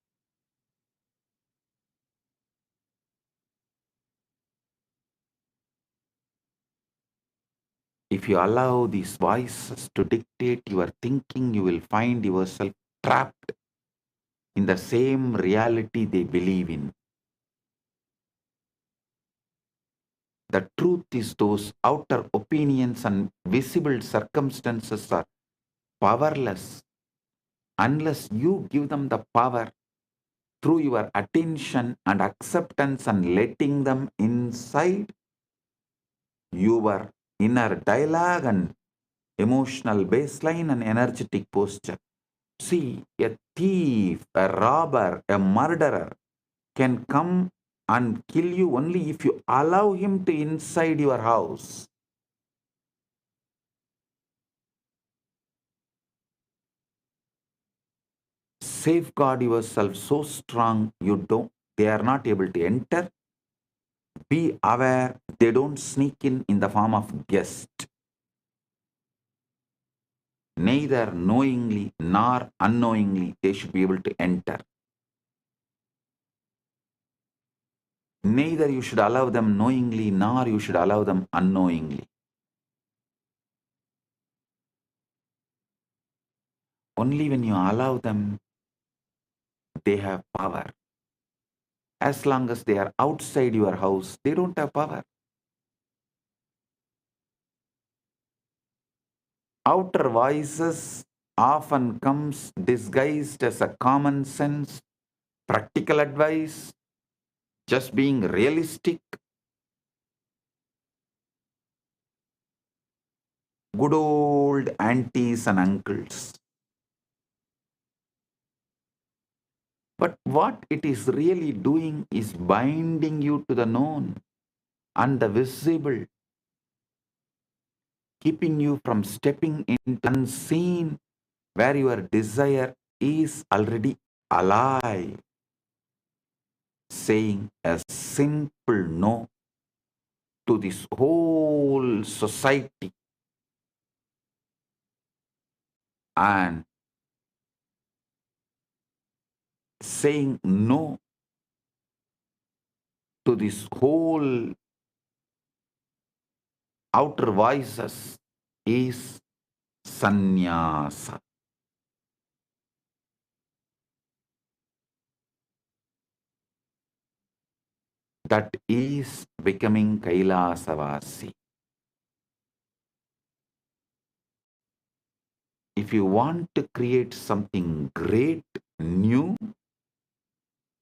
If you allow these voices to dictate your thinking, you will find yourself trapped in the same reality they believe in. The truth is, those outer opinions and visible circumstances are powerless unless you give them the power through your attention and acceptance and letting them inside your inner dialogue and emotional baseline and energetic posture. See, a thief, a robber, a murderer can come and kill you only if you allow him to inside your house. Safeguard yourself so strong they are not able to enter. Be aware they don't sneak in the form of guest. Neither knowingly nor unknowingly they should be able to enter. Neither you should allow them knowingly nor you should allow them unknowingly. Only when you allow them, they have power. As long as they are outside your house, they don't have power. Outer voices often comes disguised as a common sense, practical advice, just being realistic, good old aunties and uncles. But what it is really doing is binding you to the known and the visible, keeping you from stepping into unseen where your desire is already alive, saying a simple no to this whole society and saying no to this whole outer voices is sannyasa. That is becoming Kailasavasi. if you want to create something great, new,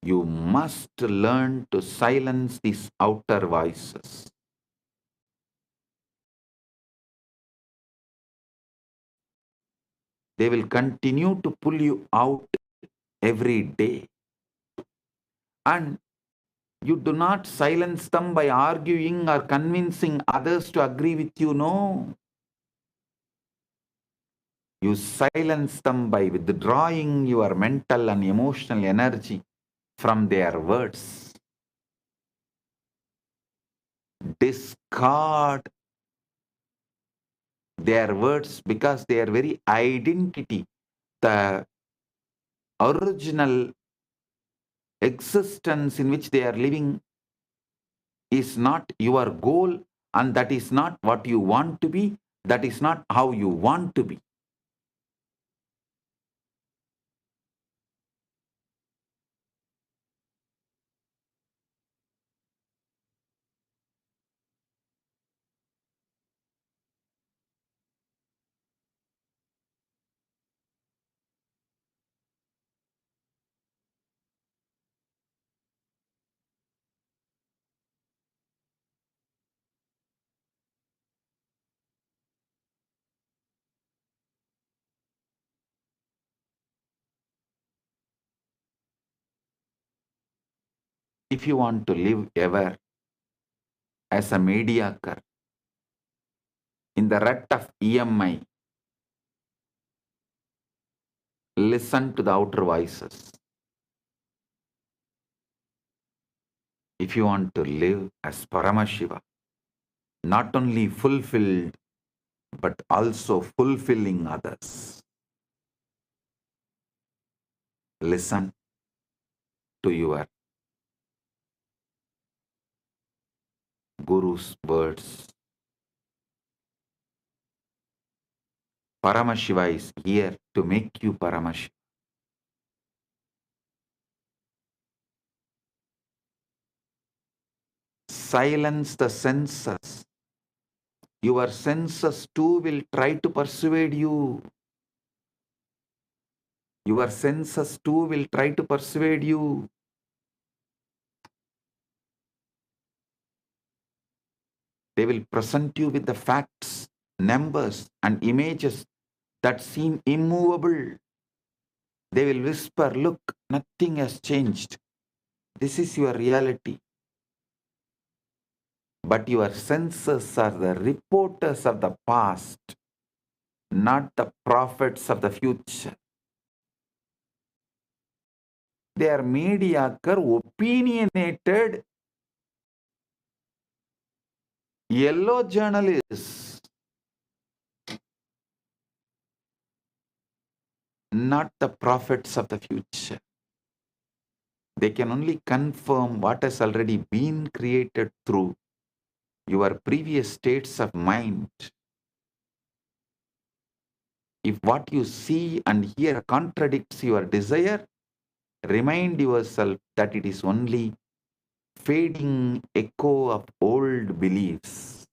you must learn to silence these outer voices. They will continue to pull you out every day. And you do not silence them by arguing or convincing others to agree with you, no. You silence them by withdrawing your mental and emotional energy from their words. Discard their words because their very identity, the original existence in which they are living, is not your goal, and that is not what you want to be. That is not how you want to be. If you want to live ever as a mediocre in the rut of EMI, listen to the outer voices. If you want to live as Paramashiva, not only fulfilled, but also fulfilling others, listen to your Guru's words. Paramashiva is here to make you Paramashiva. Silence the senses. Your senses too will try to persuade you. Your senses too will try to persuade you. They will present you with the facts, numbers, and images that seem immovable. They will whisper, look, nothing has changed. This is your reality. But your senses are the reporters of the past, not the prophets of the future. They are mediocre, opinionated, yellow journalists, not the prophets of the future. They can only confirm what has already been created through your previous states of mind. If what you see and hear contradicts your desire, remind yourself that it is only fading echo of old beliefs.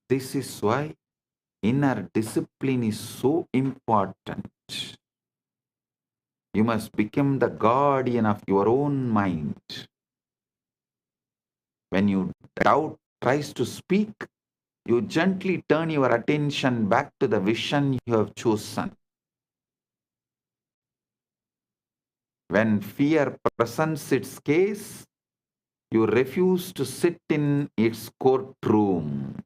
This is why inner discipline is so important. You must become the guardian of your own mind. When you doubt tries to speak, you gently turn your attention back to the vision you have chosen. When fear presents its case, you refuse to sit in its courtroom.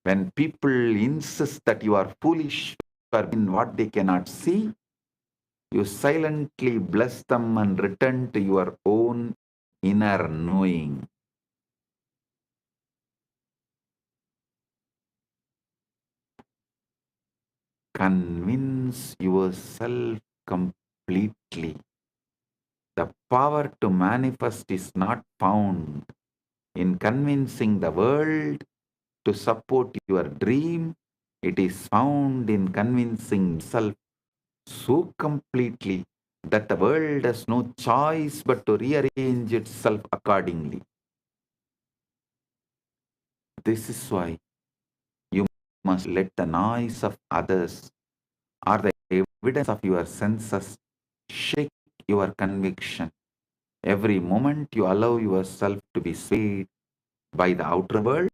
When people insist that you are foolish in what they cannot see, you silently bless them and return to your own inner knowing. Convince yourself completely. The power to manifest is not found in convincing the world to support your dream. It is found in convincing self so completely that the world has no choice but to rearrange itself accordingly. This is why you must let the noise of others or the evidence of your senses shake your conviction. Every moment you allow yourself to be swayed by the outer world,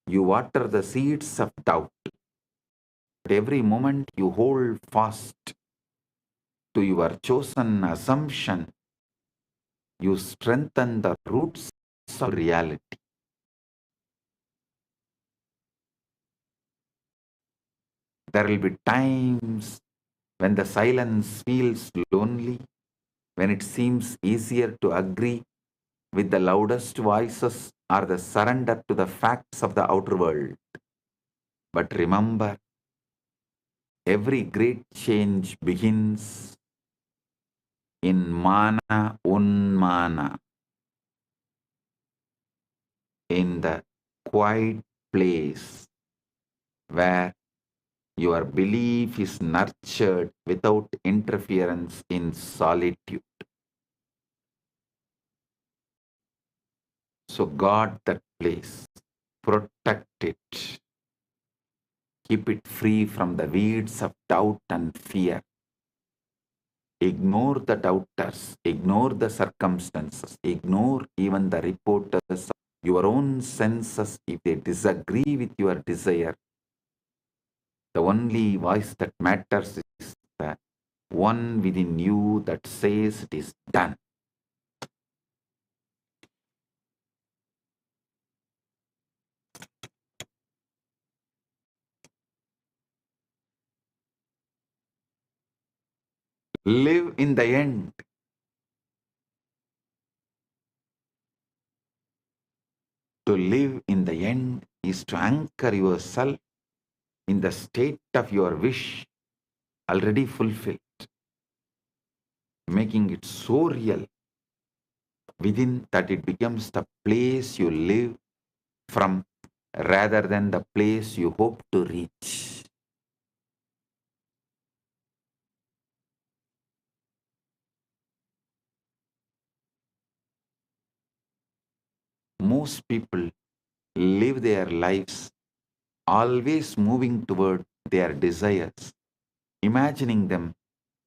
you water the seeds of doubt. Every moment you hold fast to your chosen assumption, you strengthen the roots of reality. There will be times when the silence feels lonely, when it seems easier to agree with the loudest voices or the surrender to the facts of the outer world. But remember, every great change begins in mana unmana, in the quiet place where your belief is nurtured without interference in solitude. So guard that place, protect it, keep it free from the weeds of doubt and fear. Ignore the doubters, ignore the circumstances, ignore even the reporters of your own senses if they disagree with your desire. The only voice that matters is the one within you that says it is done. Live in the end. To live in the end is to anchor yourself in the state of your wish already fulfilled, making it so real within that it becomes the place you live from rather than the place you hope to reach. Most people live their lives always moving toward their desires, imagining them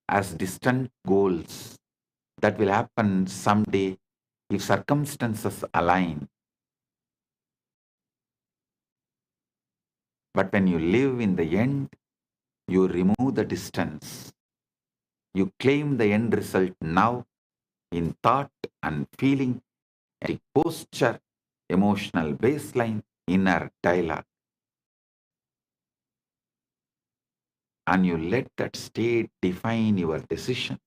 as distant goals that will happen someday if circumstances align. But when you live in the end, you remove the distance. You claim the end result now in thought and feeling, a posture, emotional baseline, inner dialogue. And you let that state define your decisions,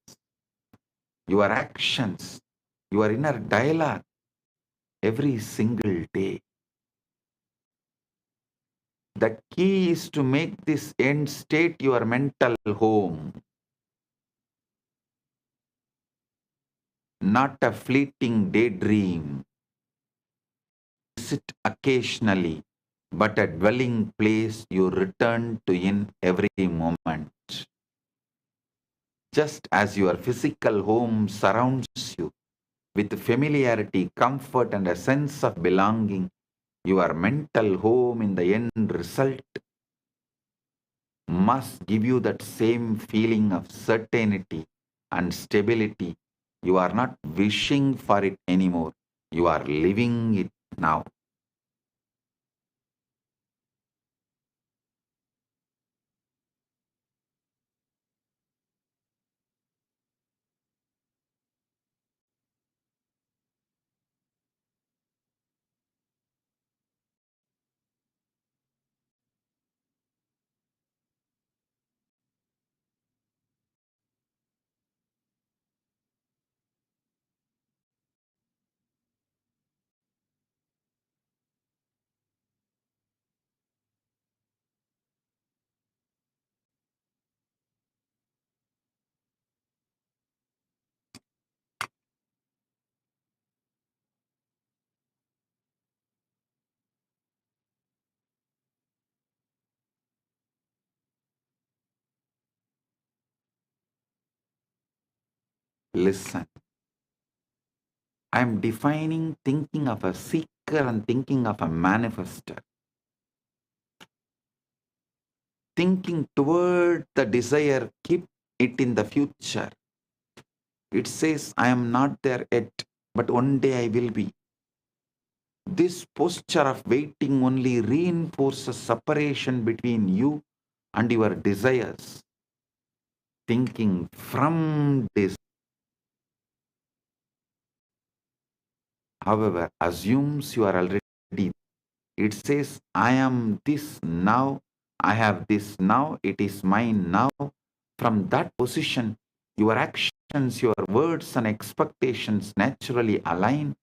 your actions, your inner dialogue every single day. The key is to make this end state your mental home, not a fleeting daydream. Visit occasionally, but a dwelling place you return to in every moment. Just as your physical home surrounds you with familiarity, comfort, and a sense of belonging, your mental home in the end result must give you that same feeling of certainty and stability. You are not wishing for it anymore. You are living it now. Listen. I am defining thinking of a seeker and thinking of a manifester. Thinking toward the desire, keep it in the future. It says, I am not there yet, but one day I will be. This posture of waiting only reinforces separation between you and your desires. Thinking from this, however, assumes you are already. It says, I am this now, I have this now, it is mine now. From that position, your actions, your words and expectations naturally align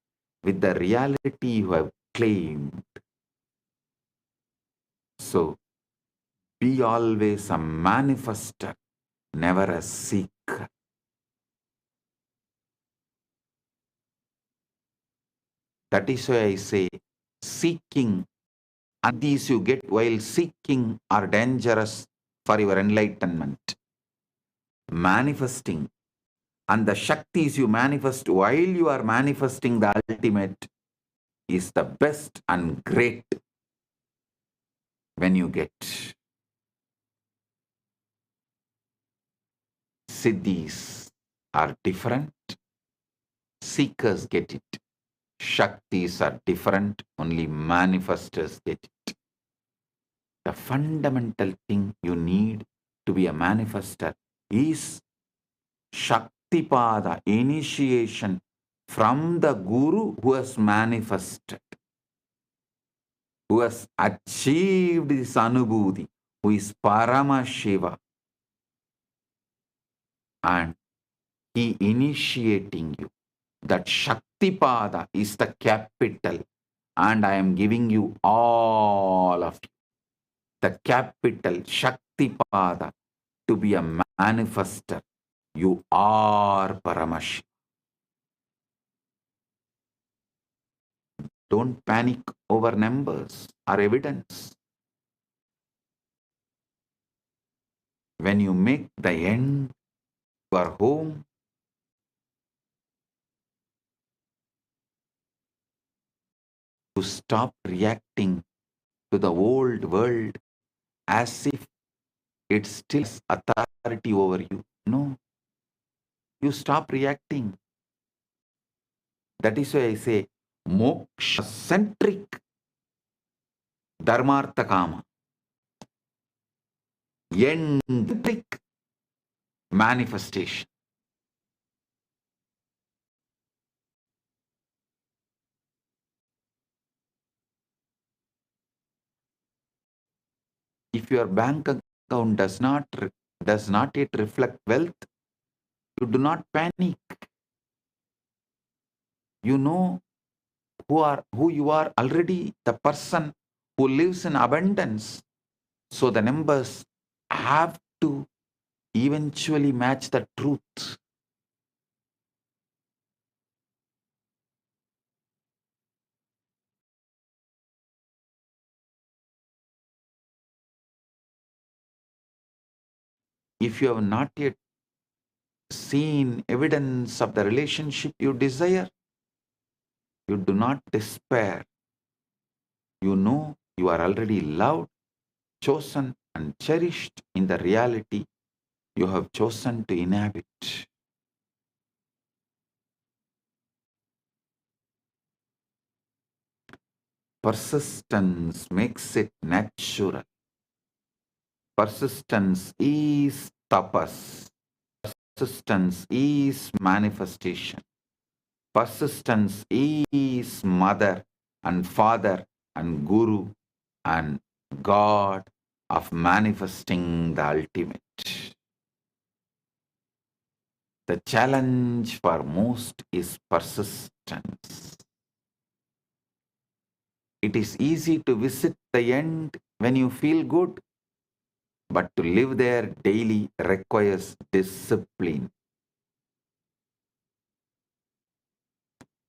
with the reality you have claimed. So, be always a manifester, never a seeker. That is why I say seeking, and these you get while seeking are dangerous for your enlightenment. Manifesting and the Shaktis you manifest while you are manifesting the ultimate is the best and great when you get. Siddhis are different, seekers get it. Shaktis are different, only manifestors get it. The fundamental thing you need to be a manifester is Shaktipada, initiation from the Guru who has manifested, who has achieved this Anubhuti, who is Paramashiva, and he initiating you. That Shaktipada is the capital, and I am giving you all of you. The capital Shaktipada to be a manifester. You are Paramashiva. Don't panic over numbers or evidence. When you make the end your home, you stop reacting to the old world as if it still has authority over you. No, you stop reacting. That is why I say moksha-centric dharmartha kama, end-centric manifestation. If your bank account does not yet reflect wealth, you do not panic. You know who you are already, the person who lives in abundance. So the numbers have to eventually match the truth. If you have not yet seen evidence of the relationship you desire, you do not despair. You know you are already loved, chosen, and cherished in the reality you have chosen to inhabit. Persistence makes it natural. Persistence is tapas. Persistence is manifestation. Persistence is mother and father and guru and God of manifesting the ultimate. The challenge for most is persistence. It is easy to visit the end when you feel good, but to live there daily requires discipline.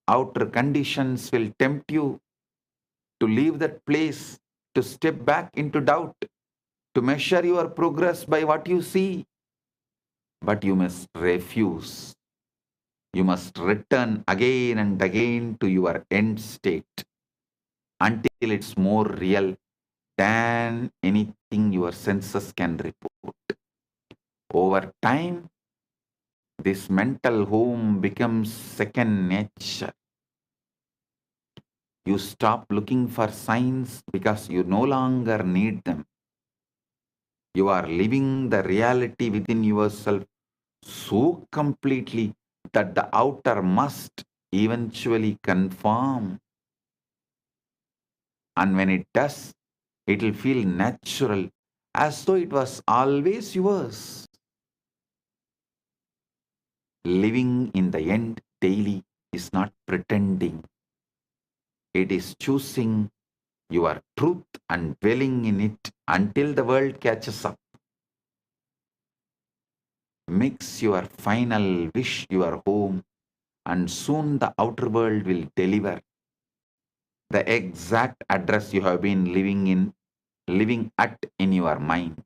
Outer conditions will tempt you to leave that place, to step back into doubt, to measure your progress by what you see. But you must refuse. You must return again and again to your end state until it's more real than anything your senses can report. Over time, this mental home becomes second nature. You stop looking for signs because you no longer need them. You are living the reality within yourself so completely that the outer must eventually conform. And when it does, it will feel natural, as though it was always yours. Living in the end daily is not pretending. It is choosing your truth and dwelling in it until the world catches up. Makes your final wish your home, and soon the outer world will deliver the exact address you have been living at in your mind.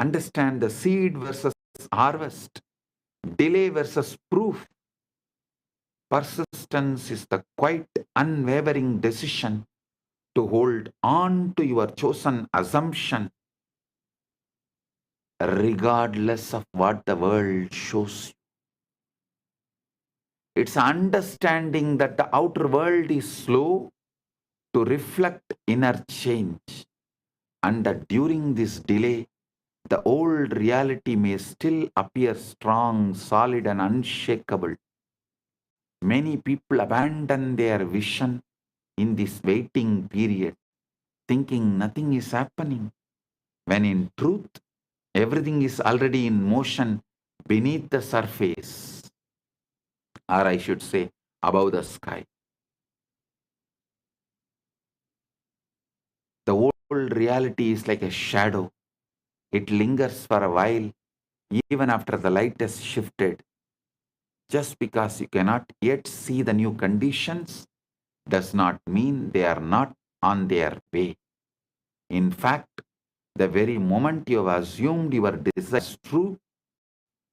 Understand the seed versus harvest, delay versus proof. Persistence is the quite unwavering decision to hold on to your chosen assumption regardless of what the world shows you. It's understanding that the outer world is slow to reflect inner change, and that during this delay, the old reality may still appear strong, solid, and unshakable. Many people abandon their vision in this waiting period, thinking nothing is happening, when in truth, everything is already in motion beneath the surface, or I should say, above the sky. The old reality is like a shadow. It lingers for a while, even after the light has shifted. Just because you cannot yet see the new conditions does not mean they are not on their way. In fact, the very moment you have assumed your desire is true,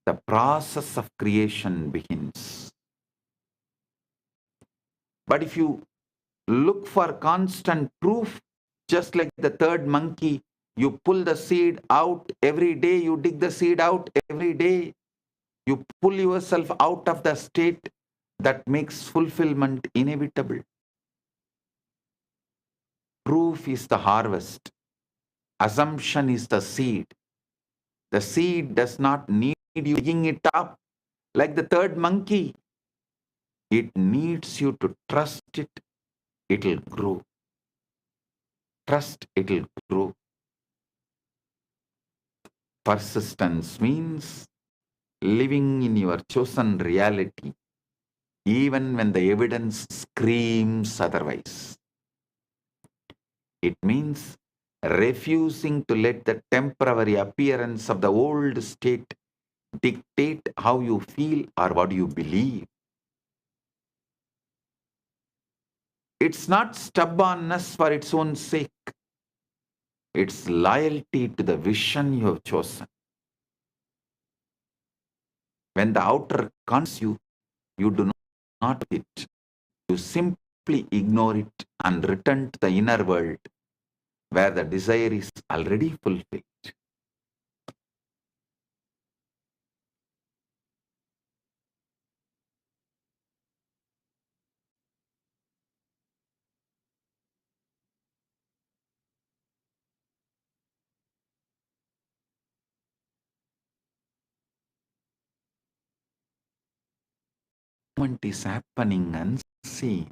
the process of creation begins. But if you look for constant proof, just like the third monkey, you pull the seed out every day, you dig the seed out every day, you pull yourself out of the state that makes fulfillment inevitable. Proof is the harvest. Assumption is the seed. The seed does not need you digging it up like the third monkey. It needs you to trust it. It'll grow. Trust it'll grow. Persistence means living in your chosen reality, even when the evidence screams otherwise. It means refusing to let the temporary appearance of the old state dictate how you feel or what you believe. It's not stubbornness for its own sake. It's loyalty to the vision you have chosen. When the outer cons you, you do not it. You simply ignore it and return to the inner world where the desire is already fulfilled. Movement is happening unseen.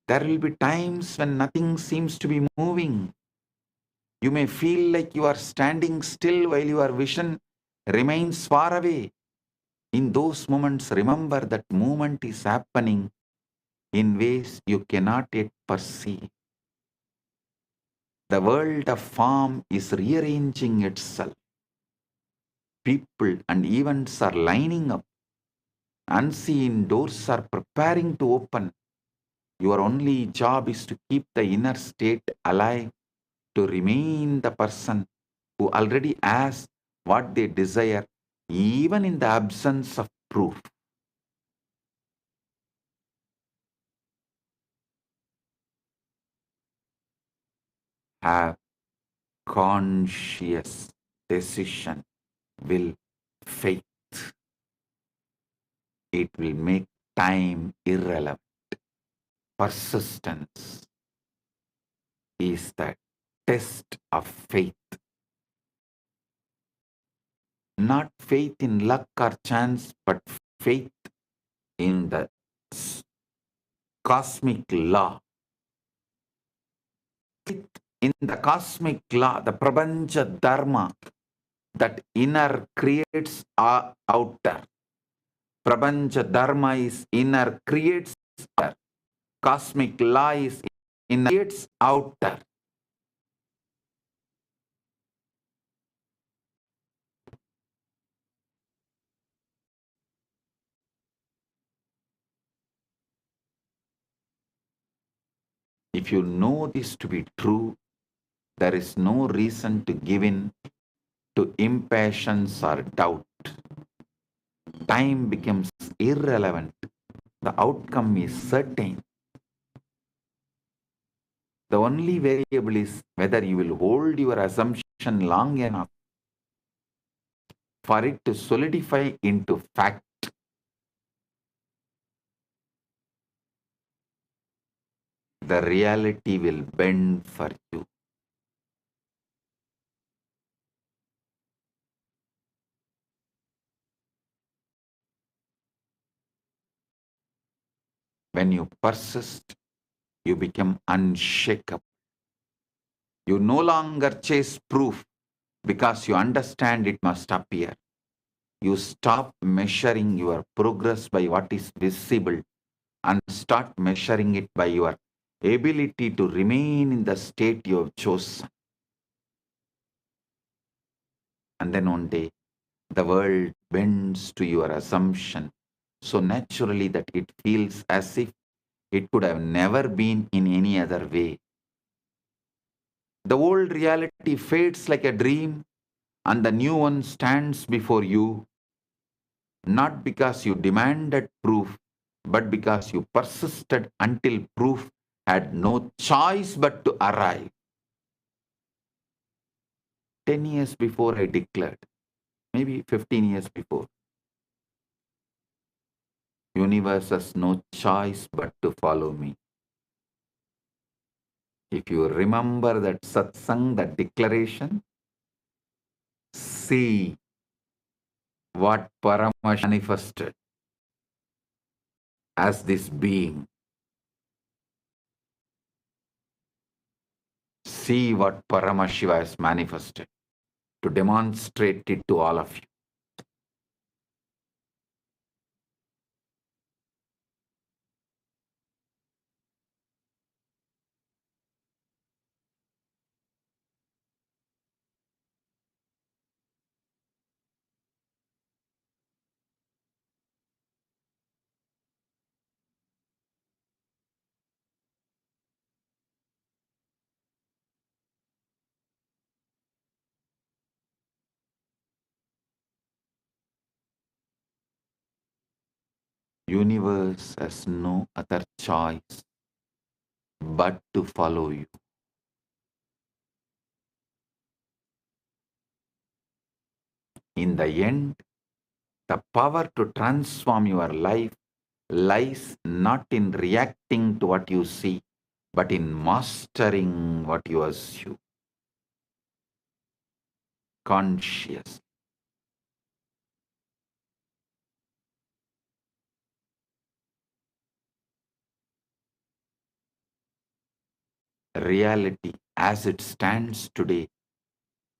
There will be times when nothing seems to be moving. You may feel like you are standing still while your vision remains far away. In those moments, remember that movement is happening in ways you cannot yet perceive. The world of form is rearranging itself. People and events are lining up. Unseen doors are preparing to open. Your only job is to keep the inner state alive, to remain the person who already has what they desire, even in the absence of proof. Have conscious decision, will, faith. It will make time irrelevant. Persistence is the test of faith. Not faith in luck or chance, but faith in the cosmic law. Faith in the cosmic law, the Prapancha Dharma, that inner creates outer. Prapancha Dharma is inner creates outer. Cosmic law is inner creates outer. If you know this to be true, there is no reason to give in to impatience or doubt. Time becomes irrelevant. The outcome is certain. The only variable is whether you will hold your assumption long enough for it to solidify into fact. The reality will bend for you. When you persist, you become unshakable. You no longer chase proof because you understand it must appear. You stop measuring your progress by what is visible and start measuring it by your ability to remain in the state you have chosen. And then one day, the world bends to your assumption so naturally that it feels as if it could have never been in any other way. The old reality fades like a dream, and the new one stands before you, not because you demanded proof, but because you persisted until proof had no choice but to arrive. 10 years before I declared, maybe 15 years before, universe has no choice but to follow me. If you remember that satsang, that declaration, see what Paramashiva manifested as this being. See what Paramashiva has manifested to demonstrate it to all of you. Universe has no other choice but to follow you. In the end, the power to transform your life lies not in reacting to what you see, but in mastering what you assume. Conscious. Reality as it stands today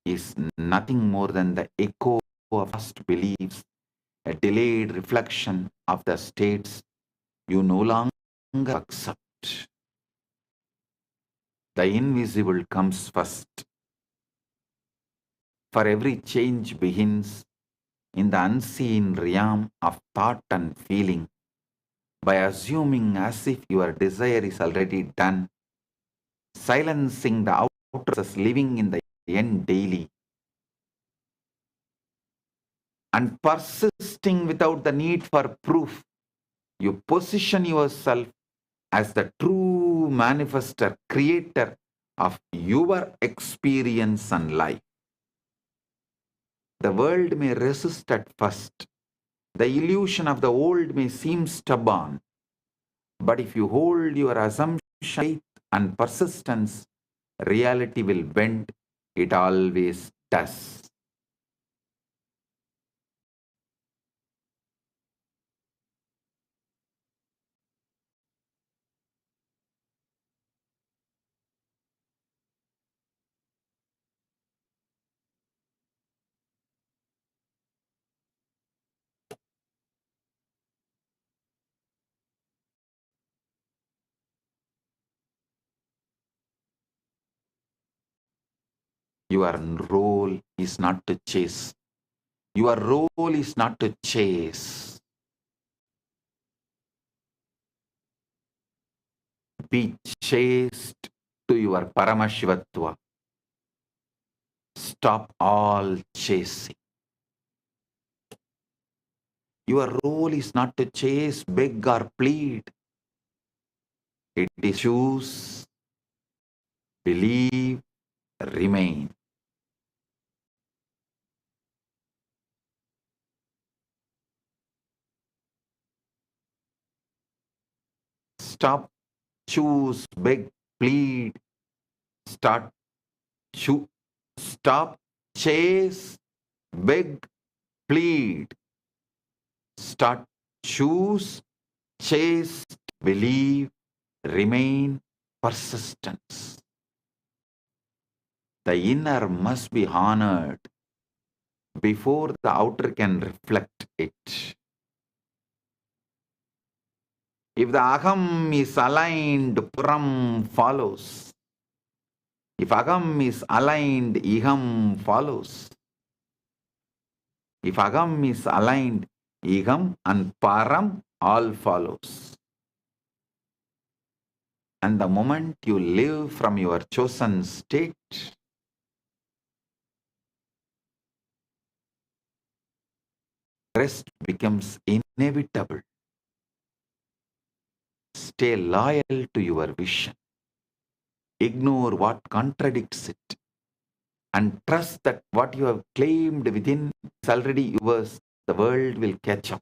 is nothing more than the echo of past beliefs, a delayed reflection of the states you no longer accept. The invisible comes first. For every change begins in the unseen realm of thought and feeling. by assuming as if your desire is already done, silencing the outer process, living in the end daily, and persisting without the need for proof. You position yourself as the true manifester, creator of your experience and life. The world may resist at first. The illusion of the old may seem stubborn. But if you hold your assumption, faith, and persistence, reality will bend. It always does. Your role is not to chase. Your role is not to chase. Be chaste to your Paramashivatva. Stop all chasing. Your role is not to chase, beg, or plead. It is choose, believe, remain. Stop, choose, beg, plead. Stop, chase, beg, plead. Start, choose, chase, believe, remain, persistence. The inner must be honored before the outer can reflect it. If the aham is aligned, puram follows. If agam is aligned, iham follows. If agam is aligned, iham and param all follows. And the moment you live from your chosen state, rest becomes inevitable. Stay loyal to your vision. Ignore what contradicts it. And trust that what you have claimed within is already yours. The world will catch up.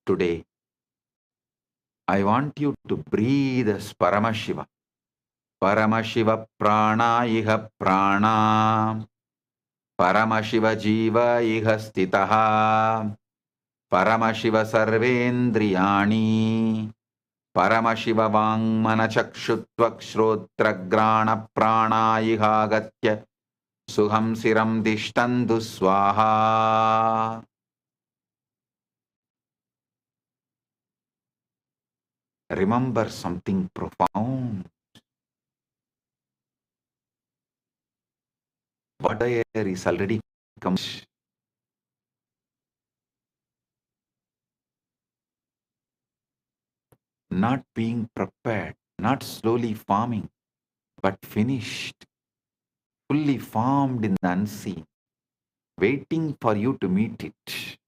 Today, I want you to breathe as Paramashiva. Paramashiva prana iha prana. Paramashiva jiva iha stitaha. Paramashiva sarvendriyani. Paramashiva vangmana chakshuttvak shrotragrana prana iha gatya. Suham siram dishtandu swaha. Remember something profound. What the air is already come. Not being prepared, not slowly forming, but finished, fully formed in the unseen. waiting for you to meet it.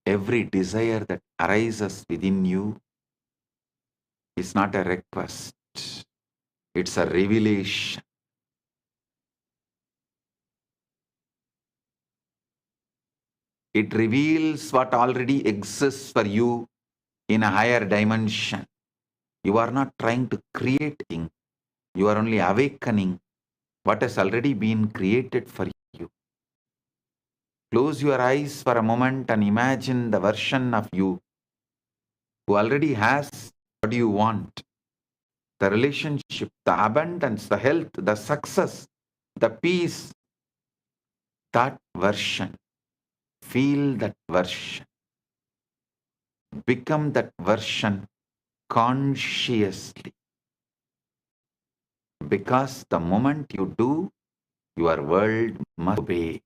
Every desire that arises within you is not a request, it's a revelation. It reveals what already exists for you in a higher dimension. You are not trying to create things, you are only awakening what has already been created for you. Close your eyes for a moment and imagine the version of you who already has what you want: the relationship, the abundance, the health, the success, the peace. That version. Feel that version. Become that version consciously. Because the moment you do, your world must obey.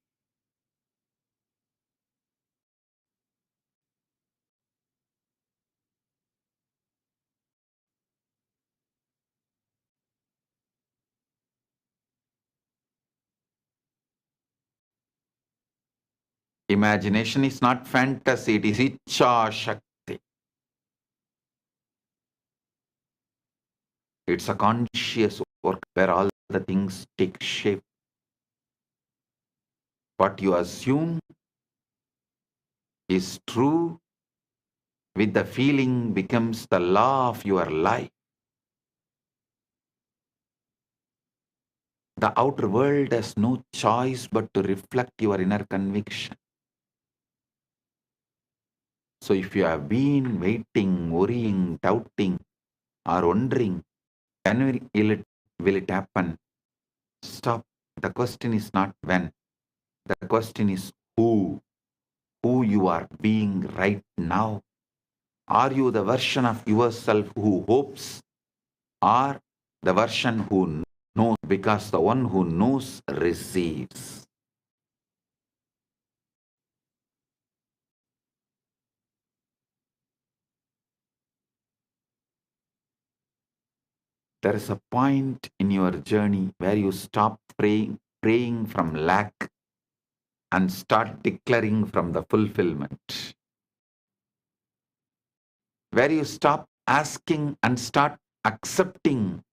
Imagination is not fantasy, it is Icha Shakti. It's a conscious work where all the things take shape. What you assume is true with the feeling becomes the law of your life. The outer world has no choice but to reflect your inner conviction. So if you have been waiting, worrying, doubting, or wondering, when will it happen? Stop. The question is not when. The question is who. Who you are being right now. Are you the version of yourself who hopes, or the version who knows? Because the one who knows receives. There is a point in your journey where you stop praying from lack and start declaring from the fulfillment. Where you stop asking and start accepting.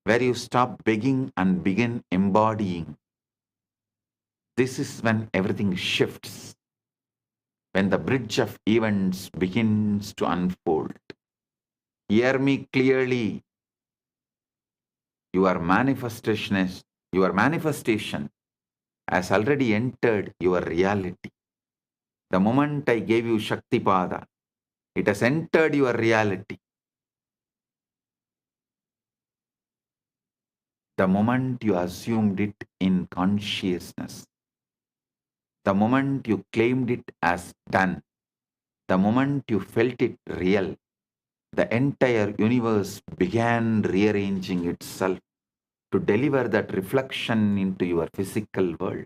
Where you stop begging and begin embodying. This is when everything shifts. When the bridge of events begins to unfold. Hear me clearly. Your manifestation has already entered your reality. The moment I gave you Shaktipada, it has entered your reality. The moment you assumed it in consciousness, the moment you claimed it as done, the moment you felt it real, the entire universe began rearranging itself to deliver that reflection into your physical world.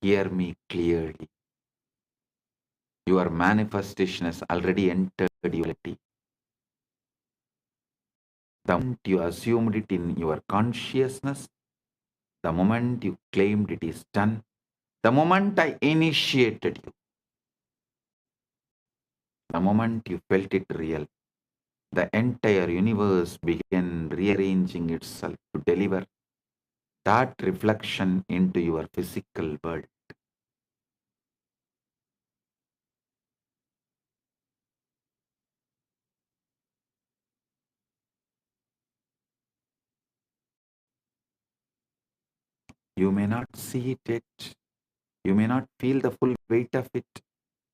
hear me clearly. Your manifestation has already entered your reality. The moment you assumed it in your consciousness, the moment you claimed it is done, the moment I initiated you, the moment you felt it real, the entire universe began rearranging itself to deliver that reflection into your physical world. You may not see it yet, you may not feel the full weight of it,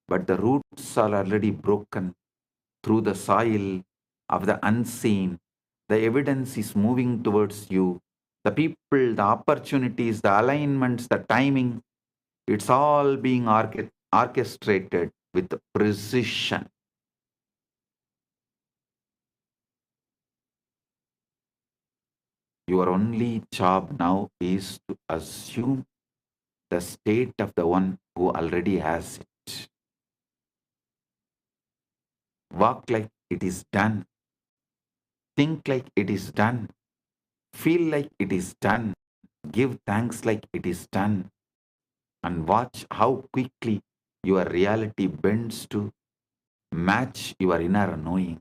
but the roots are already broken through the soil of the unseen. The evidence is moving towards you. The people, the opportunities, the alignments, the timing, it's all being orchestrated with precision. Your only job now is to assume the state of the one who already has it. Walk like it is done. Think like it is done. Feel like it is done. Give thanks like it is done. And watch how quickly your reality bends to match your inner knowing.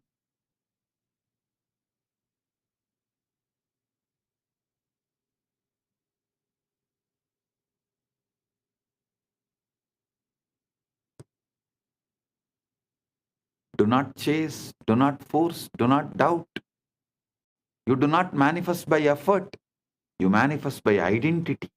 Do not chase, do not force, do not doubt. You do not manifest by effort, you manifest by identity.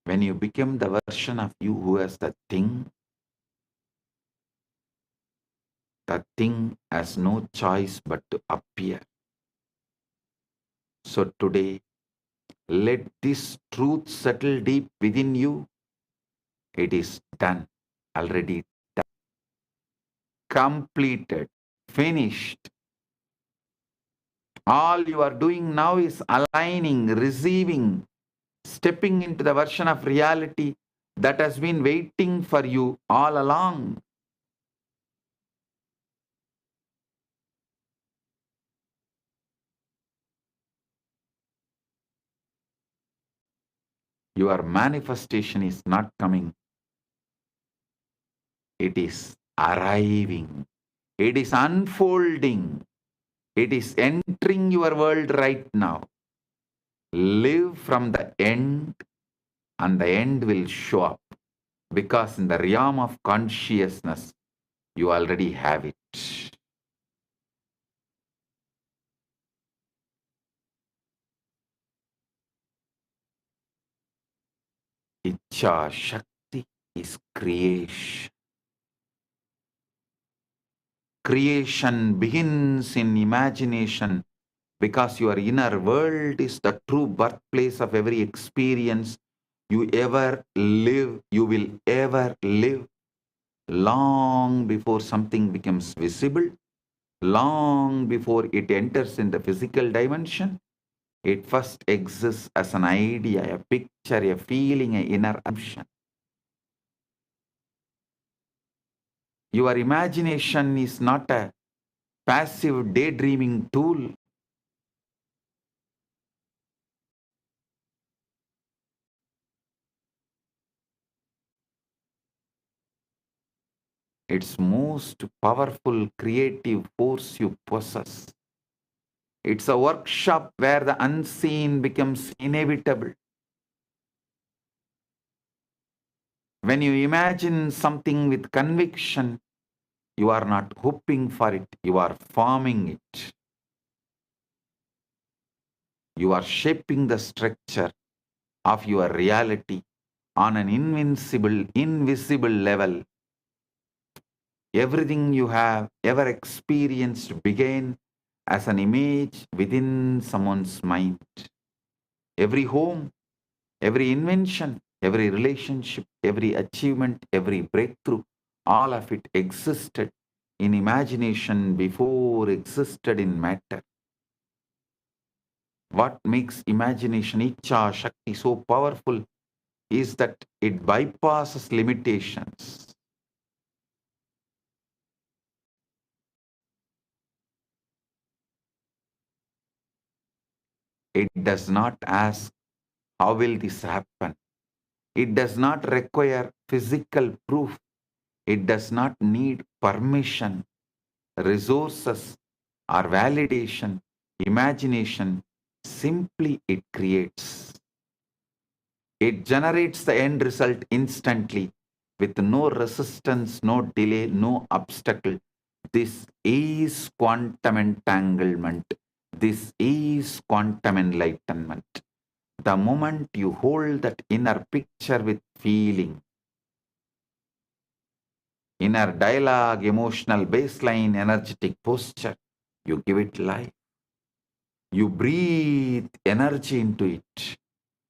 When you become the version of you who has the thing has no choice but to appear. So today, let this truth settle deep within you. It is done, already done, completed, finished. All you are doing now is aligning, receiving, stepping into the version of reality that has been waiting for you all along. Your manifestation is not coming. It is arriving. It is unfolding. It is entering your world right now. Live from the end, and the end will show up. Because in the realm of consciousness, you already have it. Icha Shakti is creation. Creation begins in imagination because your inner world is the true birthplace of every experience you ever live, you will ever live. Long before something becomes visible, long before it enters in the physical dimension, it first exists as an idea, a picture, a feeling, an inner assumption. Your imagination is not a passive daydreaming tool. It's most powerful creative force you possess. It's a workshop where the unseen becomes inevitable. When you imagine something with conviction, you are not hoping for it, you are forming it. You are shaping the structure of your reality on an invisible level. Everything you have ever experienced began as an image within someone's mind. Every home, every invention, Every relationship, every achievement, every breakthrough, all of it existed in imagination before existed in matter. What makes imagination, Icha Shakti, so powerful is that it bypasses limitations. It does not ask, how will this happen? It does not require physical proof. It does not need permission, resources, or validation. Imagination, simply it creates. It generates the end result instantly with no resistance, no delay, no obstacle. This is quantum entanglement. This is quantum enlightenment. The moment you hold that inner picture with feeling, inner dialogue, emotional baseline, energetic posture, you give it life. You breathe energy into it.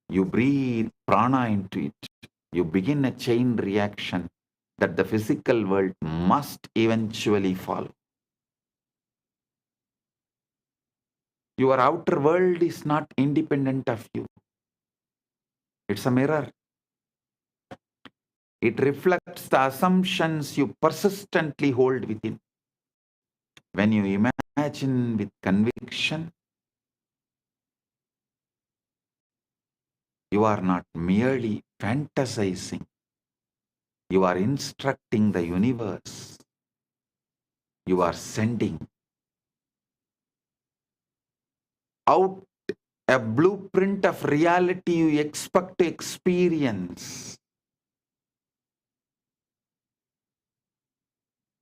You breathe prana into it. You begin a chain reaction that the physical world must eventually follow. Your outer world is not independent of you. It's a mirror. It reflects the assumptions you persistently hold within. When you imagine with conviction, you are not merely fantasizing. You are instructing the universe. You are sending out a blueprint of reality you expect to experience.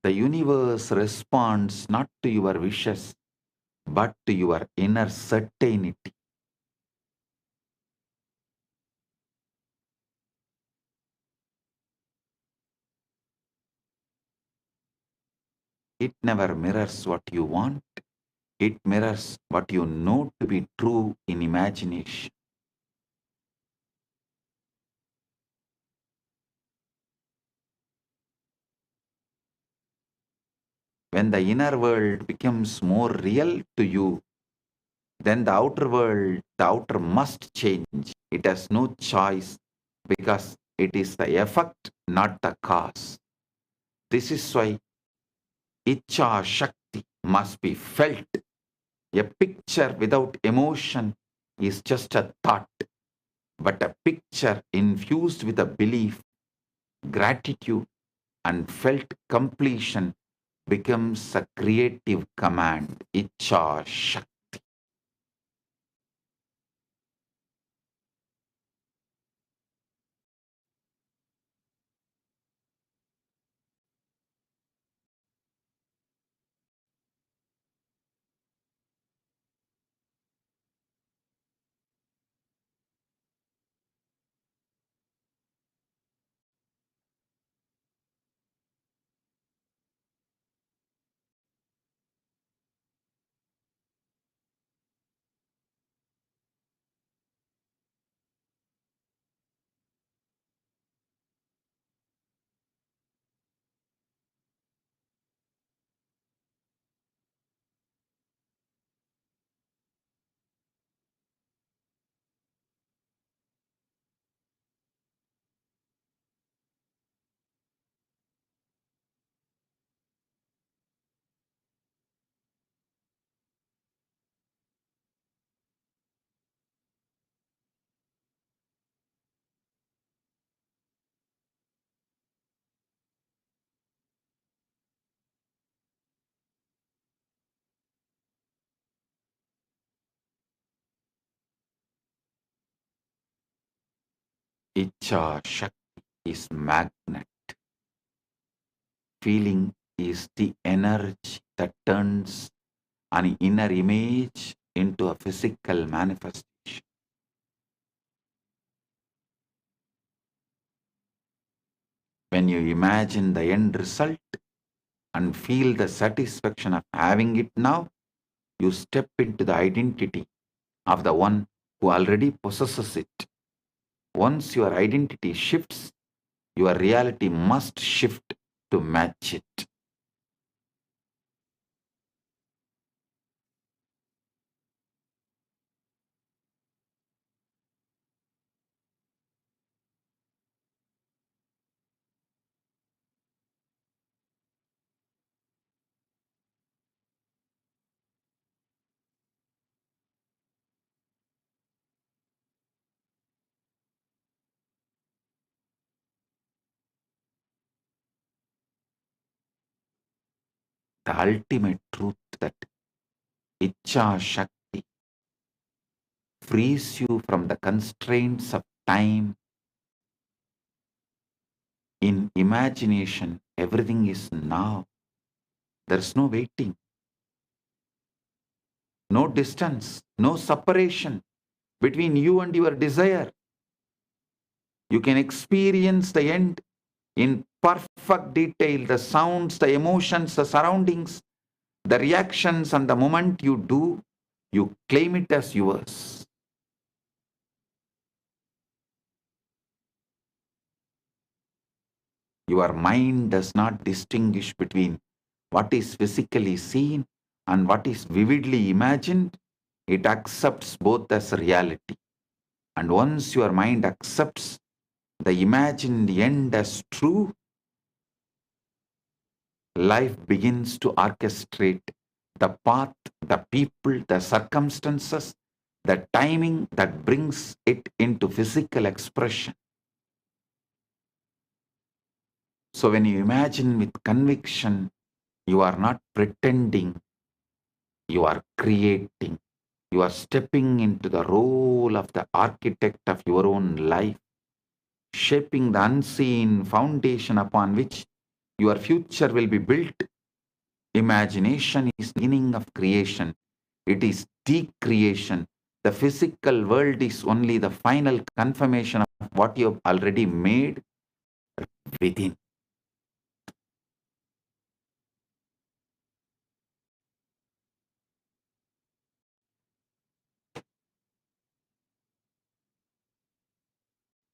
The universe responds not to your wishes, but to your inner certainty. It never mirrors what you want. It mirrors what you know to be true in imagination. When the inner world becomes more real to you, then the outer world, the outer must change. It has no choice because it is the effect, not the cause. This is why Icha Shakti must be felt. A picture without emotion is just a thought, but a picture infused with a belief, gratitude, and felt completion becomes a creative command. Icha Shakti. Icha Shakti is magnet. Feeling is the energy that turns an inner image into a physical manifestation. When you imagine the end result and feel the satisfaction of having it now, you step into the identity of the one who already possesses it. Once your identity shifts, your reality must shift to match it. The ultimate truth that Icha Shakti frees you from the constraints of time. In imagination, everything is now. There's no waiting, no distance, no separation between you and your desire. You can experience the end in perfect detail, the sounds, the emotions, the surroundings, the reactions, and the moment you do, you claim it as yours. Your mind does not distinguish between what is physically seen and what is vividly imagined. It accepts both as reality. And once your mind accepts the imagined end as true, life begins to orchestrate the path, the people, the circumstances, the timing that brings it into physical expression. So when you imagine with conviction, you are not pretending, you are creating. You are stepping into the role of the architect of your own life, shaping the unseen foundation upon which your future will be built. Imagination is the beginning of creation. It is the creation. The physical world is only the final confirmation of what you have already made within.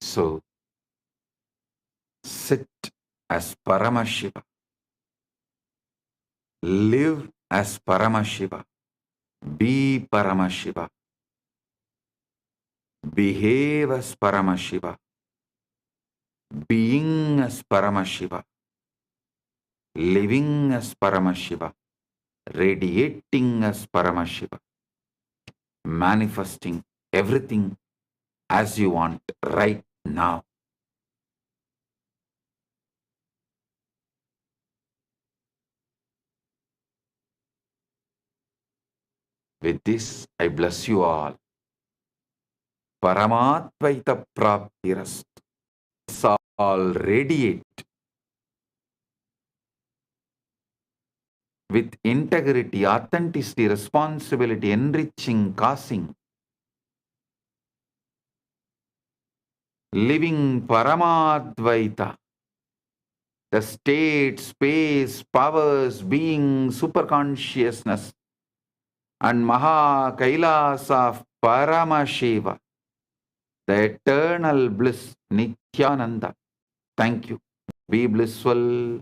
So, sit as Paramashiva. Live as Paramashiva. Be Paramashiva. Behave as Paramashiva. Being as Paramashiva. Living as Paramashiva. Radiating as Paramashiva. Manifesting everything as you want right now. With this, I bless you all. Paramatvaita Praptirast. All radiate with integrity, authenticity, responsibility, enriching, causing, living Paramadvaita, the state, space, powers, being, superconsciousness, and Maha Kailasa of Paramashiva, the eternal bliss, Nithyananda. Thank you. Be blissful.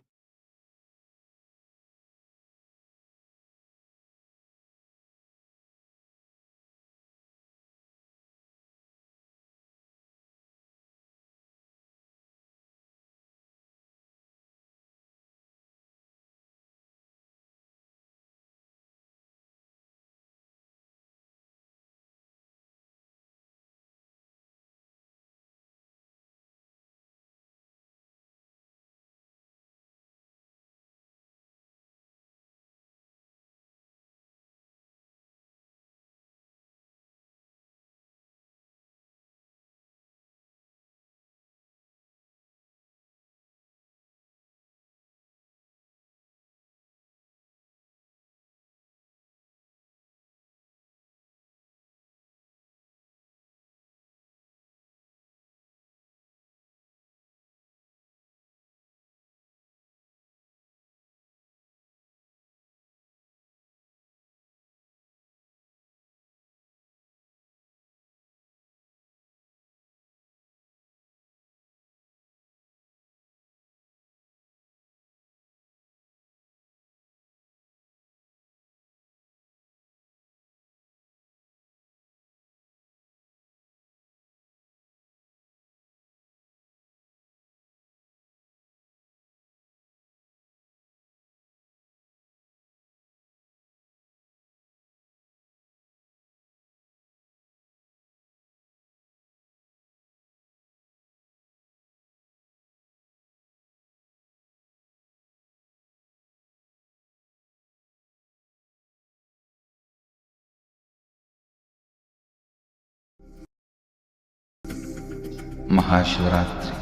Maha Shivaratri.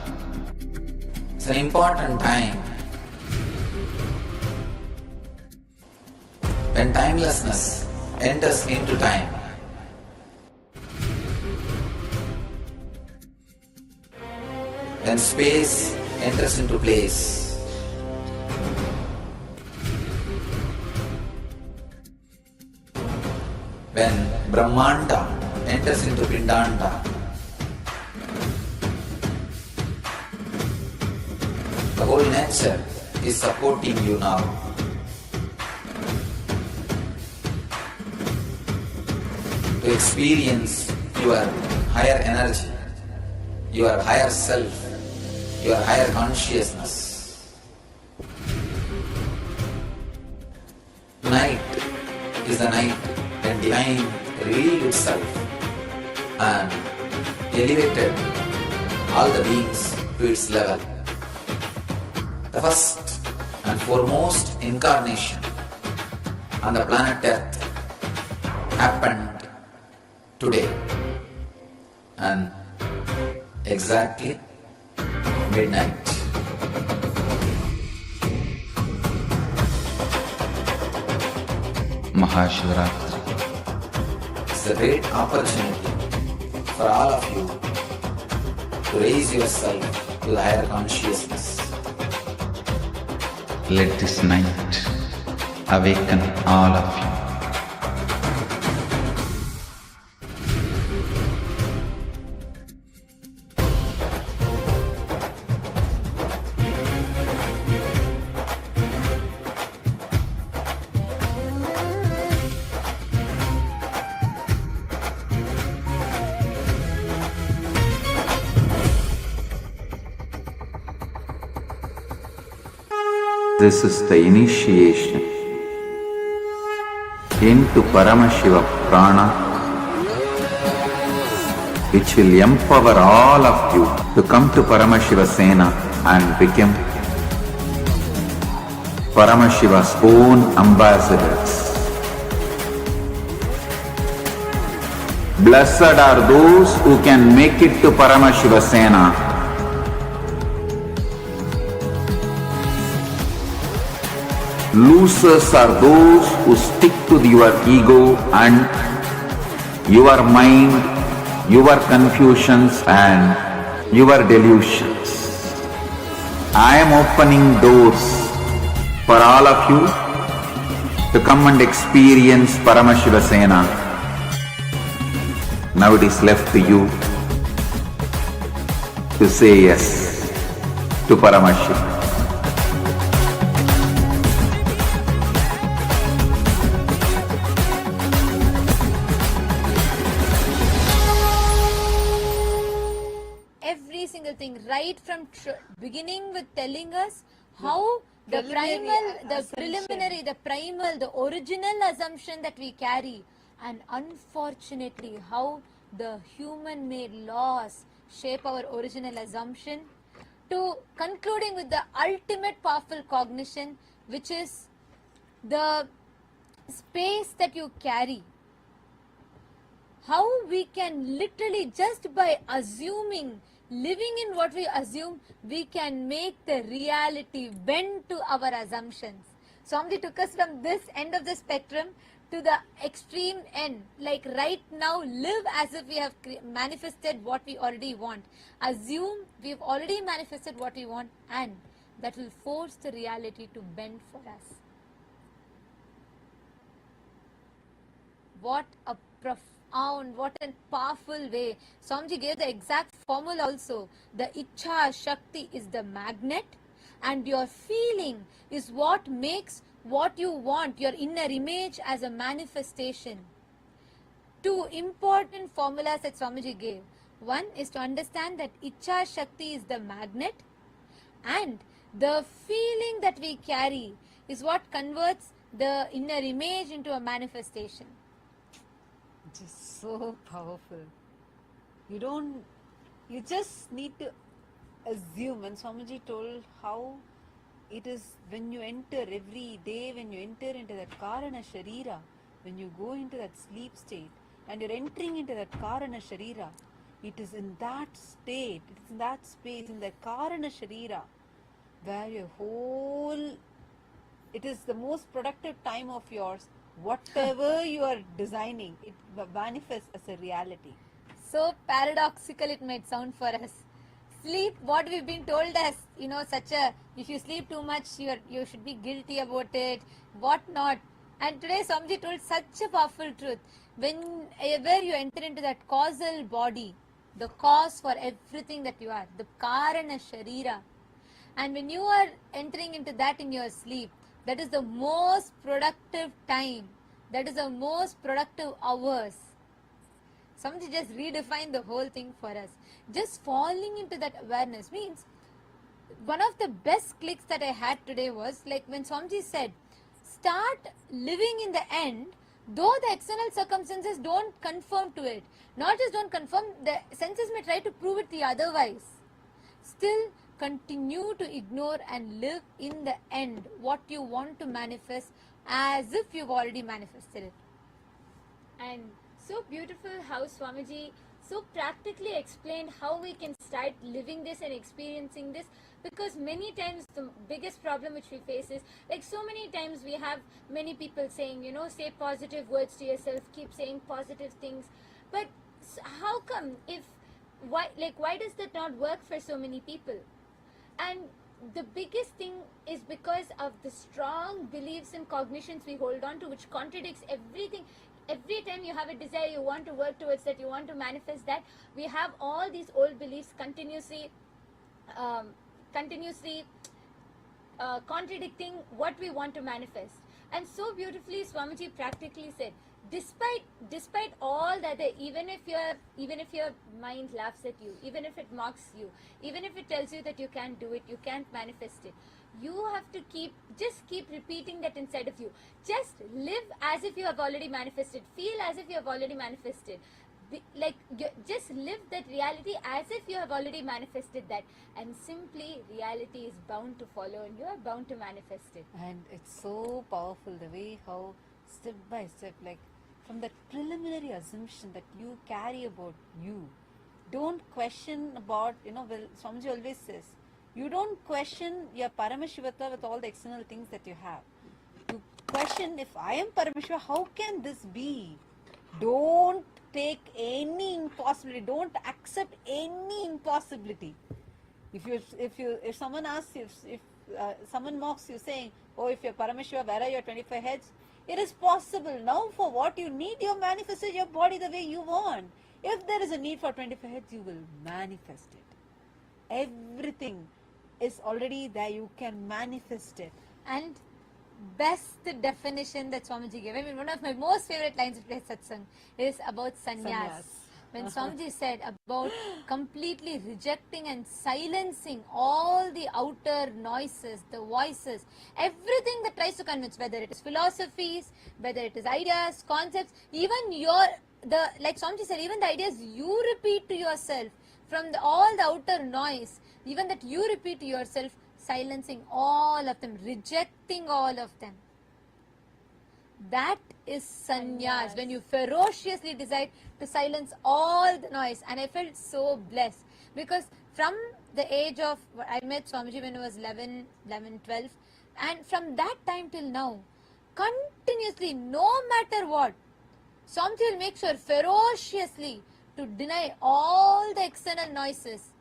It's an important time when timelessness enters into time. When space enters into place. When Brahmanda enters into Pindanda. The whole nature is supporting you now. To experience your higher energy, your higher self, your higher consciousness. Tonight is the night when divine revealed itself and elevated all the beings to its level. The first and foremost incarnation on the planet Earth happened today and exactly midnight. Maha Shivaratri. It's a great opportunity for all of you to raise yourself to the higher consciousness. Let this night awaken all of you. This is the initiation into Paramashiva Prana, which will empower all of you to come to Paramashiva Sena and become Paramashiva's own ambassadors. Blessed are those who can make it to Paramashiva Sena. Losers are those who stick to your ego and your mind, your confusions and your delusions. I am opening doors for all of you to come and experience Paramashiva Sena. Now it is left to you to say yes to Paramashiva. Right from beginning with telling us how the preliminary, the primal, the original assumption that we carry, and unfortunately how the human-made laws shape our original assumption, to concluding with the ultimate powerful cognition, which is the space that you carry. How we can literally, just by assuming, living in what we assume, we can make the reality bend to our assumptions. Swamiji took us from this end of the spectrum to the extreme end. Like right now, live as if we have manifested what we already want. Assume we've already manifested what we want, and that will force the reality to bend for us. What a profound, what a powerful way. Swamiji gave the exact formula also. The Ichha Shakti is the magnet, and your feeling is what makes what you want, your inner image, as a manifestation. Two important formulas that Swamiji gave. One is to understand that Ichha Shakti is the magnet, and the feeling that we carry is what converts the inner image into a manifestation. Just so powerful. You just need to assume. And Swamiji told how it is when you enter every day, when you enter into that Karana Sharira, when you go into that sleep state and you're entering into that Karana Sharira, It is in that state, it is in that space, in the Karana Sharira, where your whole, it is the most productive time of yours. Whatever you are designing, it manifests as a reality. So paradoxical it might sound for us. Sleep, what we've been told as, such a, if you sleep too much, you should be guilty about it, what not. And today Swamiji told such a powerful truth. Whenever you enter into that causal body, the cause for everything that you are, the Karana Sharira, and when you are entering into that in your sleep, that is the most productive time, that is the most productive hours. Somebody just redefine the whole thing for us. Just falling into that awareness means, one of the best clicks that I had today was like when Swamiji said, start living in the end, though the external circumstances don't conform to it. Not just don't conform, the senses may try to prove it the otherwise. Still continue to ignore and live in the end what you want to manifest as if you've already manifested it. And so beautiful how Swamiji so practically explained how we can start living this and experiencing this, because many times the biggest problem which we face is, like so many times we have many people saying, say positive words to yourself, keep saying positive things, but how come why does that not work for so many people? And the biggest thing is because of the strong beliefs and cognitions we hold on to, which contradicts everything. Every time you have a desire, you want to work towards that, you want to manifest that, we have all these old beliefs continuously contradicting what we want to manifest. And so beautifully Swamiji practically said, despite all that, even if your mind laughs at you, even if it mocks you, even if it tells you that you can't do it, you can't manifest it, you have to keep repeating that inside of you. Just live as if you have already manifested. Feel as if you have already manifested. Just live that reality as if you have already manifested that. And simply reality is bound to follow and you are bound to manifest it. And it's so powerful the way how step by step, like from the preliminary assumption that you carry about you. Don't question about, Swamiji always says, you don't question your Paramashivata with all the external things that you have. You question, if I am Paramashiva, how can this be? Don't take any impossibility. Don't accept any impossibility. If someone asks you, if someone mocks you saying, oh, if you're Paramashiva, where are your 25 heads? It is possible. Now for what you need, you manifested your body the way you want. If there is a need for 25 heads, you will manifest it. Everything is already there. You can manifest it. And best definition that Swamiji gave, one of my most favorite lines of Satsang is about sannyas. When Swamiji said about completely rejecting and silencing all the outer noises, the voices, everything that tries to convince, whether it is philosophies, whether it is ideas, concepts, even like Swamiji said, even the ideas you repeat to yourself, from all the outer noise, even that you repeat to yourself, silencing all of them, rejecting all of them. That is sannyas, when you ferociously decide to silence all the noise. And I felt so blessed, because from the age of, I met Swamiji when I was 11, 12, and from that time till now, continuously, no matter what, Swamiji will make sure ferociously to deny all the external noises.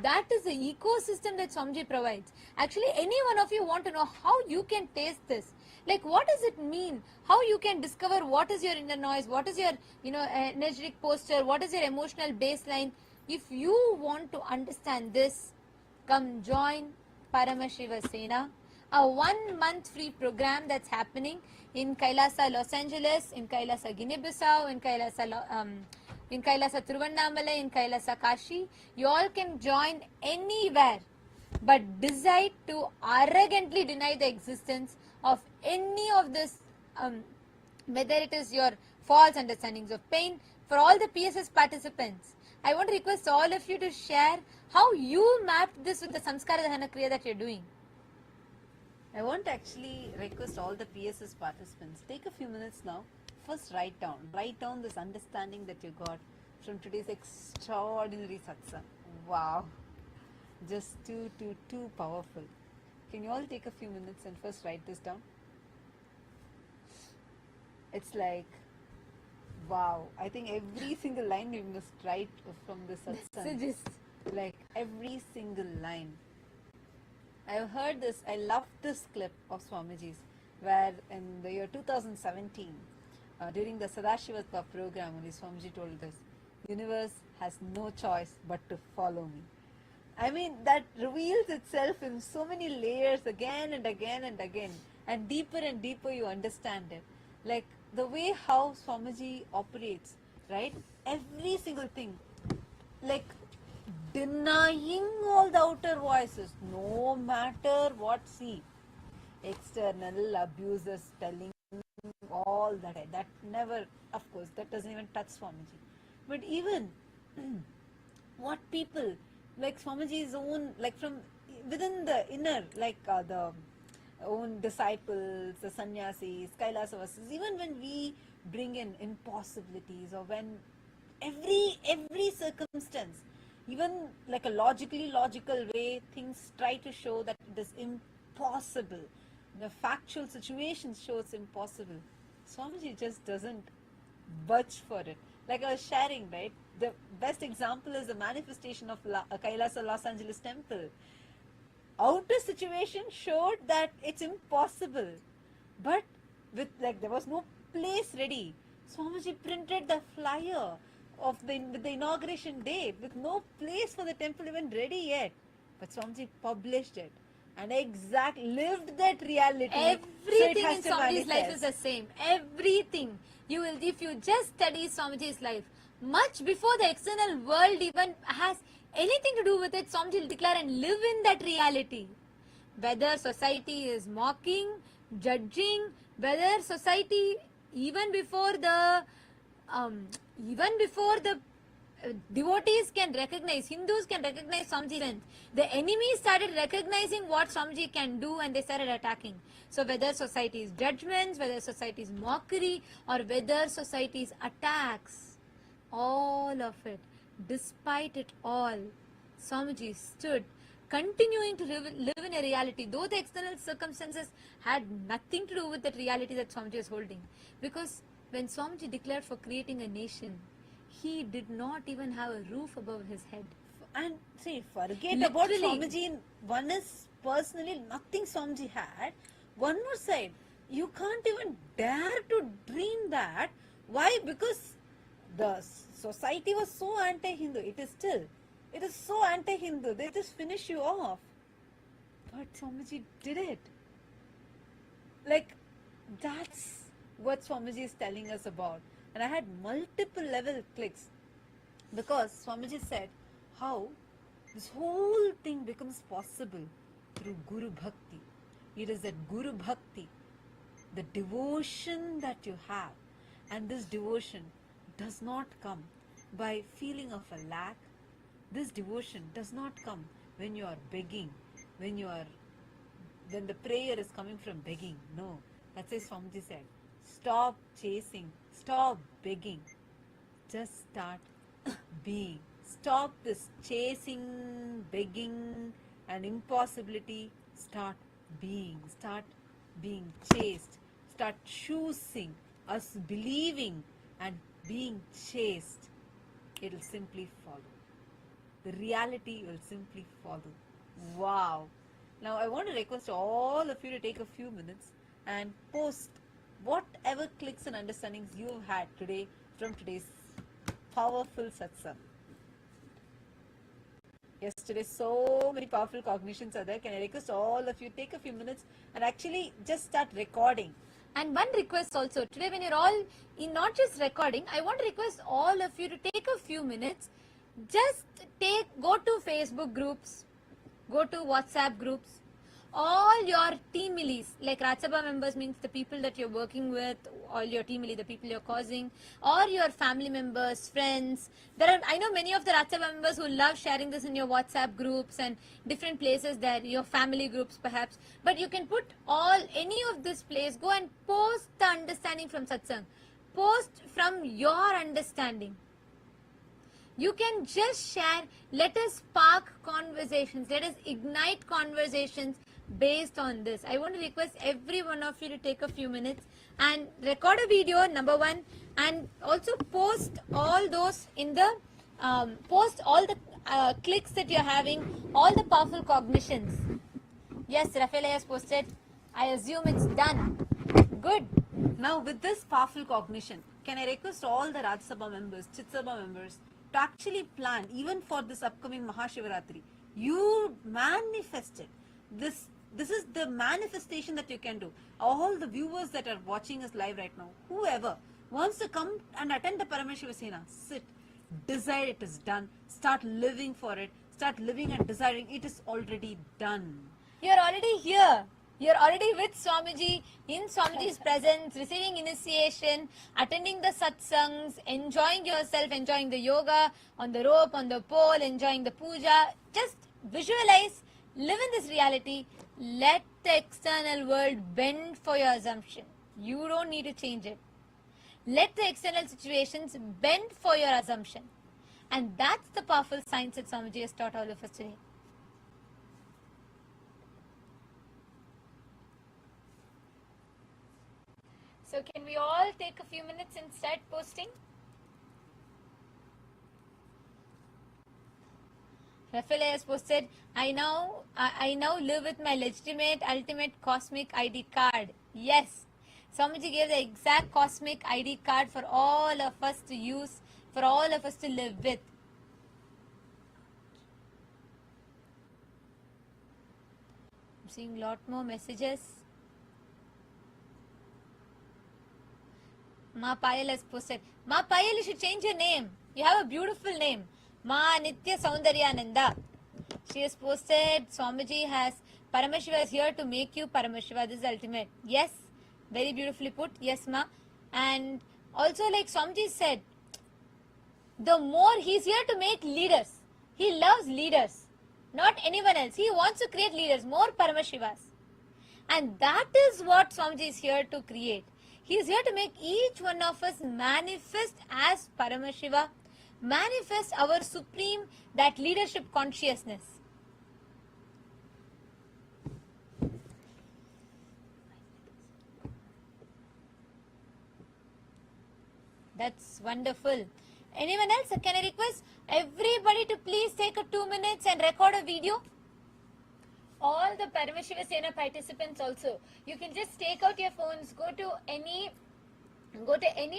That is the ecosystem that Swamiji provides. Actually, any one of you want to know how you can taste this. Like, what does it mean? How you can discover what is your inner noise, what is your, energetic posture, what is your emotional baseline. If you want to understand this, come join Paramashiva Sena, a 1 month free program that's happening in Kailasa, Los Angeles, in Kailasa, Guinea-Bissau, in Kailasa Thiruvannamalai, in Kailasa Kashi. You all can join anywhere, but decide to arrogantly deny the existence of any of this, whether it is your false understandings of pain. For all the PSS participants, I want to request all of you to share how you mapped this with the Samskara Dahana Kriya that you're doing. I want to actually request all the PSS participants, take a few minutes now. First write down this understanding that you got from today's extraordinary satsang. Wow. Just too powerful. Can you all take a few minutes and first write this down? It's like, wow. I think every single line we must write from the satsang. So just Like every single line. I've heard this, I love this clip of Swamiji's, where in the year 2017, during the Sadashiva program, only Swamiji told this, universe has no choice but to follow me. I mean, that reveals itself in so many layers again and again and again, and deeper you understand it. Like the way how Swamiji operates, right? Every single thing, like denying all the outer voices, no matter what. See, external abuses, telling all that never, of course, that doesn't even touch Swamiji. But even what people, like Swamiji's own, like from within the inner, like the own disciples, the sannyasis, Kailasa'S, even when we bring in impossibilities, or when every circumstance, even like a logical way, things try to show that it is impossible. The factual situations show it's impossible. Swamiji just doesn't budge for it. Like I was sharing, right? The best example is the manifestation of Kailasa Los Angeles temple. Outer situation showed that it's impossible, but with like there was no place ready. Swamiji printed the flyer of with the inauguration date with no place for the temple even ready yet. But Swamiji published it and lived that reality. everything so in Swamiji's life is the same. Everything. You will, if you just study Swamiji's life, much before the external world even has anything to do with it, Swamiji will declare and live in that reality. Whether society is mocking, judging, whether society even before the devotees can recognize, Hindus can recognize Swamiji's strength. The enemy started recognizing what Swamiji can do and they started attacking. So whether society's judgments, whether society's mockery, or whether society's attacks, all of it, despite it all, Swamiji stood, continuing to live in a reality, though the external circumstances had nothing to do with that reality that Swamiji was holding. Because when Swamiji declared for creating a nation, he did not even have a roof above his head. And see, forget Literally. about Swamiji. One is personally nothing Swamiji had. One more side, you can't even dare to dream that. Why? Because the society was so anti-Hindu. It is still. It is so anti-Hindu. They just finish you off. But Swamiji did it. Like, that's what Swamiji is telling us about. And I had multiple level clicks. Because Swamiji said how this whole thing becomes possible through Guru Bhakti. It is that Guru Bhakti, the devotion that you have. And this devotion does not come by feeling of a lack. This devotion does not come when you are begging, when the prayer is coming from begging. No, that's why Swamiji said, stop chasing, stop begging, just start being. Stop this chasing, begging and impossibility. Start being chased. Start choosing us, believing and being chased. It will simply follow. The reality will simply follow. Wow. Now I want to request all of you to take a few minutes and post whatever clicks and understandings you have had today from today's powerful satsang. Yesterday, so many powerful cognitions are there. Can I request all of you take a few minutes and actually just start recording? And one request also, today when you're all in not just recording, I want to request all of you to take a few minutes, just go to Facebook groups, go to WhatsApp groups, all your team millis, like Rajya members means the people that you're working with, all your team milli, the people you're causing, or your family members, friends. I know many of the Rajya members who love sharing this in your WhatsApp groups and different places there, your family groups perhaps. But you can put any of this place, go and post the understanding from Satsang. Post from your understanding. You can just share. Let us spark conversations. Let us ignite conversations based on this. I want to request every one of you to take a few minutes and record a video, number one, and also post all those in the post all the clicks that you're having, all the powerful cognitions. Yes, Rafael has posted. I assume it's done. Good. Now, with this powerful cognition, can I request all the Rajya Sabha members, Chit Sabha members to actually plan, even for this upcoming Maha Shivaratri, you manifest it. This is the manifestation that you can do. All the viewers that are watching us live right now, whoever wants to come and attend the Paramashiva Sena, sit, desire it is done, start living for it, start living and desiring it is already done. You're already here. You're already with Swamiji, in Swamiji's presence, receiving initiation, attending the satsangs, enjoying yourself, enjoying the yoga, on the rope, on the pole, enjoying the puja. Just visualize, live in this reality. Let the external world bend for your assumption. You don't need to change it. Let the external situations bend for your assumption. And that's the powerful science that Swamiji has taught all of us today. So can we all take a few minutes and start posting? Rafael has posted, I now live with my legitimate, ultimate cosmic ID card. Yes. Swamiji gave the exact cosmic ID card for all of us to use, for all of us to live with. I'm seeing a lot more messages. Ma Payal has posted. Ma Payal, you should change your name. You have a beautiful name. Ma Nitya Saundaryananda. She has posted, Swamiji has, Paramashiva is here to make you Paramashiva. This is ultimate. Yes. Very beautifully put. Yes, Ma. And also, like Swamiji said, the more he's here to make leaders. He loves leaders. Not anyone else. He wants to create leaders. More Paramashivas. And that is what Swamiji is here to create. He is here to make each one of us manifest as Paramashiva, manifest our supreme, that leadership consciousness. That's wonderful. Anyone else? Can I request everybody to please take a 2 minutes and record a video? All the Paramashiva Sena participants also, you can just take out your phones, go to any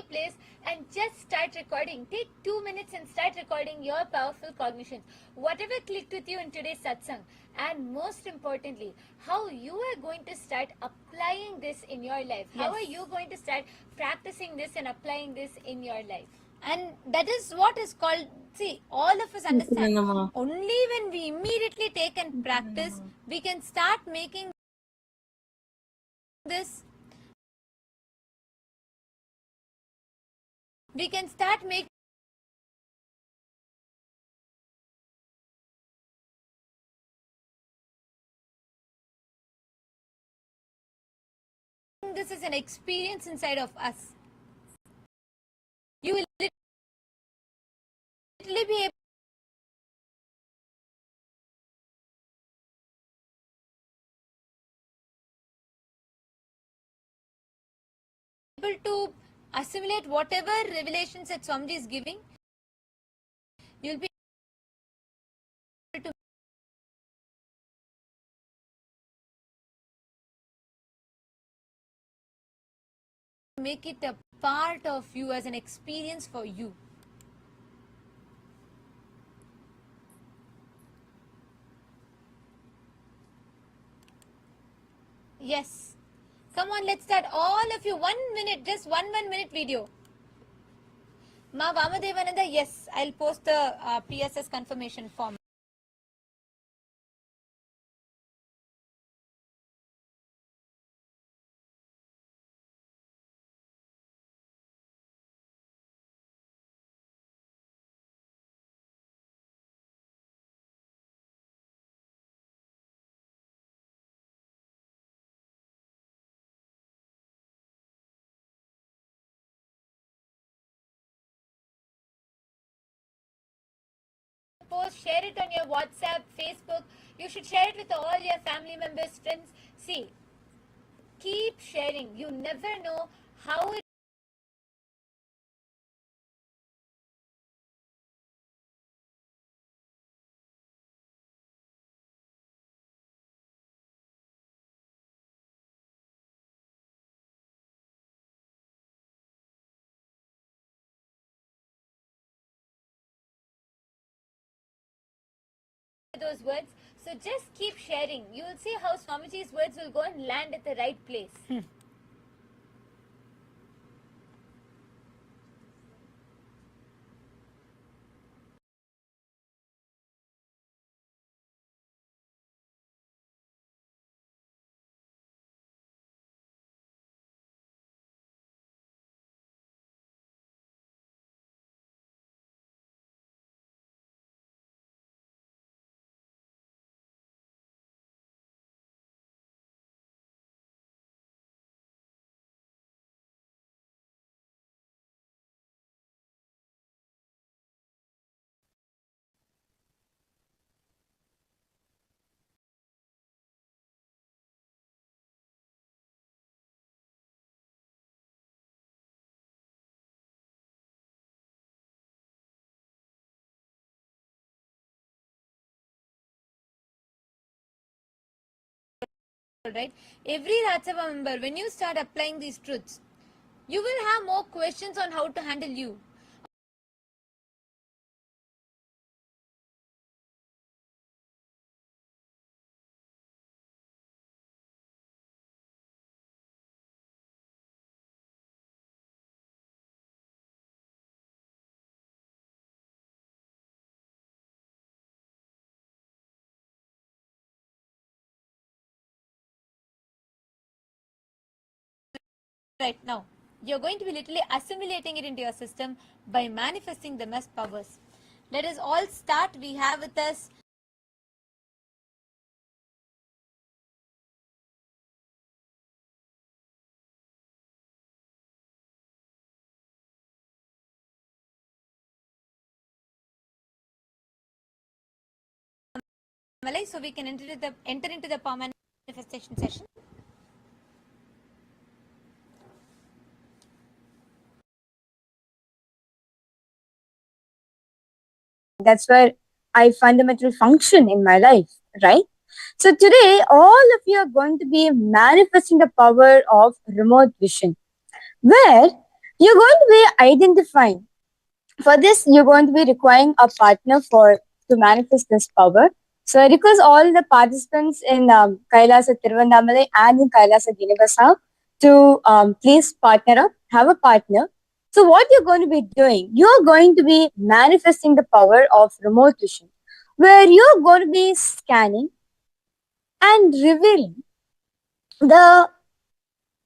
place and just start recording. Take 2 minutes and start recording your powerful cognitions. Whatever clicked with you in today's satsang, and most importantly, how you are going to start applying this in your life. How are you going to start practicing this and applying this in your life? And that is what is called, see, all of us understand, only when we immediately take and practice, we can start making this, we can start making this as an experience inside of us. You will literally be able to assimilate whatever revelations that Swamiji is giving. You'll be able to make it a part of you as an experience for you. Yes. Come on, let's start. All of you, 1 minute, just one minute video. Ma Vamadevananda, yes, I'll post the PSS confirmation form. post, share it on your WhatsApp, Facebook. You should share it with all your family members, friends. See, keep sharing. You never know how it those words. So just keep sharing. You will see how Swamiji's words will go and land at the right place. Right? Every Rajasabha member, when you start applying these truths, you will have more questions on how to handle you. Right now, you're going to be literally assimilating it into your system by manifesting them as powers. Let us all start. We have with us Malay, so we can enter into the power manifestation session. That's where I fundamentally function in my life, right? So today, all of you are going to be manifesting the power of remote vision, where you're going to be identifying. For this, you're going to be requiring a partner to manifest this power. So I request all the participants in Kailasa Tiruvannamale and in Kailasa Ginivasa to please partner up, have a partner. So what you're going to be doing, you're going to be manifesting the power of remote vision, where you're going to be scanning and revealing the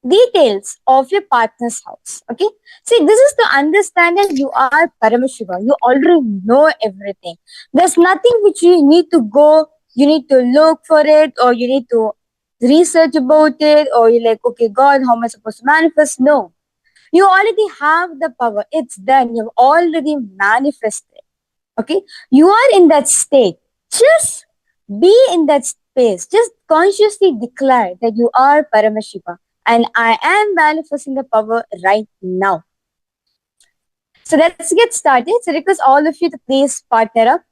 details of your partner's house. Okay. See, this is to understand that you are Paramashiva. You already know everything. There's nothing which you need to go, you need to look for it, or you need to research about it, or you're like, okay, God, how am I supposed to manifest? No. You already have the power. It's done. You've already manifested. Okay. You are in that state. Just be in that space. Just consciously declare that you are Paramashiva and I am manifesting the power right now. So let's get started. So request all of you to please partner up.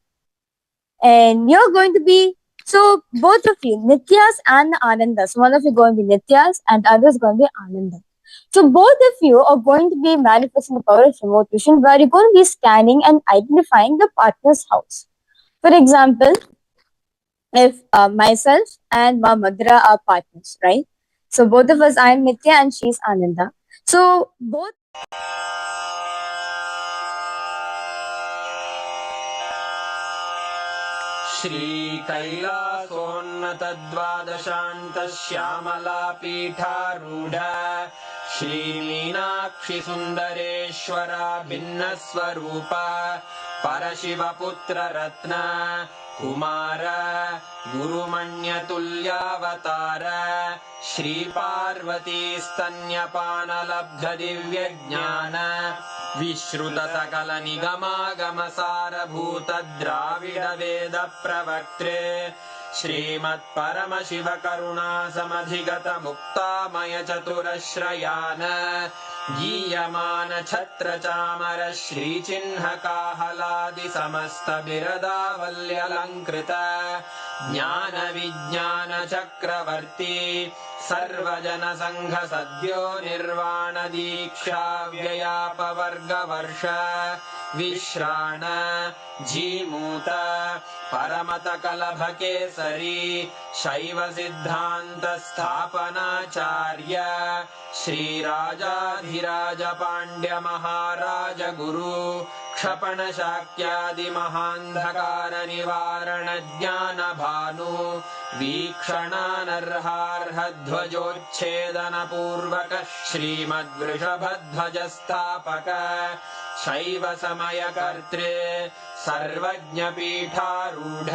And you're going to be, so both of you, Nityas and Anandas. One of you going to be Nityas and the other is going to be Ananda. So both of you are going to be manifesting the power of remote vision, where you're going to be scanning and identifying the partner's house. For example, if myself and Ma Madra are partners, right? So both of us, I am Nitya and she's Ananda. So both श्रीकैलासोन्नतद्वादशान्तश्यामलापीठारूढ श्रीमीनाक्षिसुन्दरेश्वरा भिन्नस्वरूपा परशिवपुत्ररत्न Kumar गुरुमण्यतुल्यावतार श्रीपार्वतीस्तन्यपानलब्धदिव्यज्ञान विश्रुत सकल निगमागमसारभूत द्राविड वेद प्रवक्त्रे श्रीमत्परमशिव करुणा समधिगत मुक्तामय चतुरश्रयान गीयमान छत्र चामर श्रीचिह्न काहलादि समस्त बिरदावल्यलङ्कृत ज्ञान विज्ञान चक्रवर्ती सर्वजन संघ सद्यो निर्वाण दीक्षा व्ययापवर्गवर्ष विश्राण जीमूत परमत कलभ केसरी शैव सिद्धांत स्थापनाचार्य श्रीराजाधिराज पांड्य महाराज गुरु क्षपण शाक्यादि महांधकार निवारण ज्ञान भानु वीक्षणानर्हार्ह ध्वजोच्छेदन पूर्वक श्रीमद्वृषभध्वज स्थापक शैव समय कर्त्रे सर्वज्ञ पीठारूढ़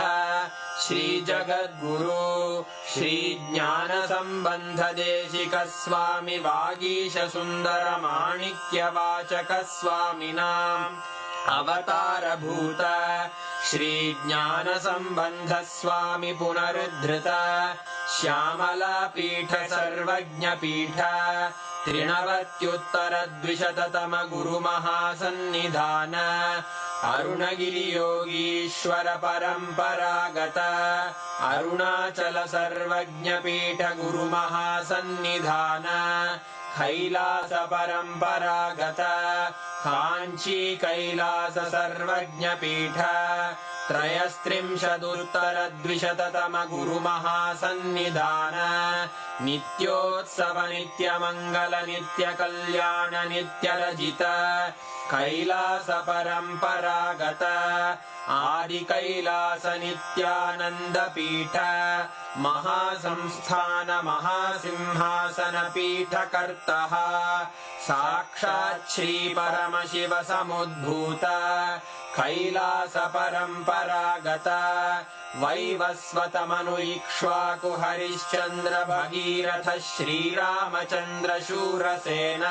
श्री जगद्गुरु श्री ज्ञान संबंध देशिक स्वामी वागीश सुंदर माणिक्य वाचक स्वामिनां अवतार भूत श्री ज्ञान संबंध स्वामी पुनरुद्धृत श्यामला पीठ सर्वज्ञ पीठ त्रिनवत्युत्तर द्विशततम गुरु महासन्निधान अरुणगिरि योगीश्वर परंपरागत अरुणाचल सर्वज्ञ पीठ गुरु महासन्निधान कैलास परंपरागत कांची कैलास सर्वज्ञ पीठ त्रयस्त्रिंशदुत्तर द्विशततम गुरु महासन्निधान नित्योत्सव नित्य मंगल नित्य कल्याण नित्य रजित कैलास परंपरागत आदि कैलास नित्यानंद पीठ महासंस्थान महासिंहासन पीठ कर्तः साक्षात् श्री परमशिव समुद्भूत कैलास परंपरागत वैवस्वत मनु इक्ष्वाकु हरिश्चंद्र भगीरथ श्रीरामचंद्र शूरसेन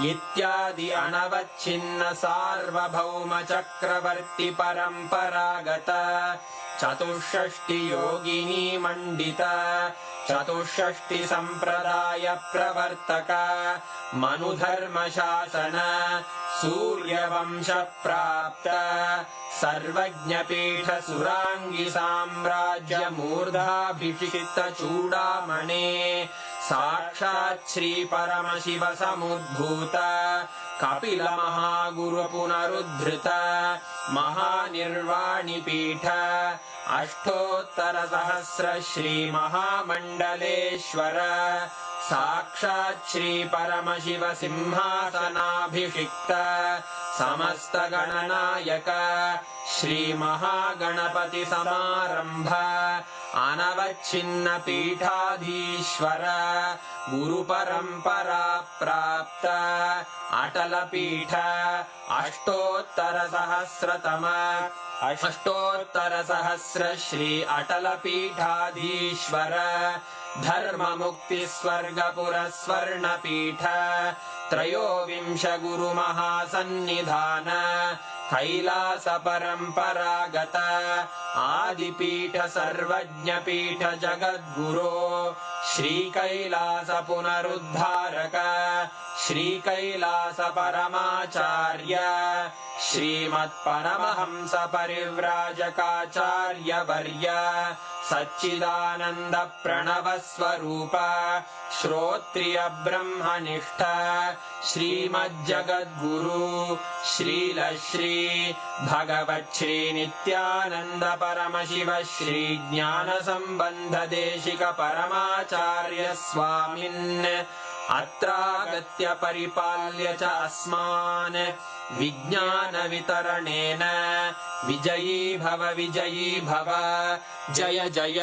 इत्यादि अनवच्छिन्न सार्वभौम चक्रवर्ती परंपरागत चतुष्षष्टि योगिनी मंडित चतुष्षष्टि संप्रदाय प्रवर्तक मनुधर्म शासन सूर्यवंश प्राप्त सर्वज्ञ पीठ सुरांगी साम्राज्य मूर्धाभिषिक्त चूड़ामणे साक्षात् श्री परमशिव समुद्भूत कपिल महागुरु पुनरुद्धृत महानिर्वाणि पीठ अष्टोत्तर सहस्र श्री महामंडलेश्वर साक्षात् श्री परमशिव सिंहासनाभिषिक्त समस्त गणनायक श्री महागणपति समारंभ अनवच्छिन्न पीठाधीश्वर गुरु परंपरा प्राप्त अटल पीठ अष्टोत्तर सहस्र श्री अटल पीठाधीश्वर धर्म मुक्ति स्वर्गपुर स्वर्ण पीठ त्रयोविंश गुरु महासन्निधान कैलास परंपरागत आदिपीठ सर्वज्ञ पीठ जगद्गुरो श्री कैलास पुनरुद्धारक श्री कैलास परमाचार्य श्रीमत्परमहंस परिव्राजकाचार्य वर्य सच्चिदानंद प्रणव स्वरूप श्रोत्रिय ब्रह्मनिष्ठ श्रीमज्जगद्गुरु श्रील श्री भगवत् श्री नित्यानंद परमशिव श्री ज्ञान संबंध देशिक परमाचार्य स्वामिन् अत्रागत्य परिपाल्य च अस्मान् विज्ञान वितरणेन विजयी भव जय जय।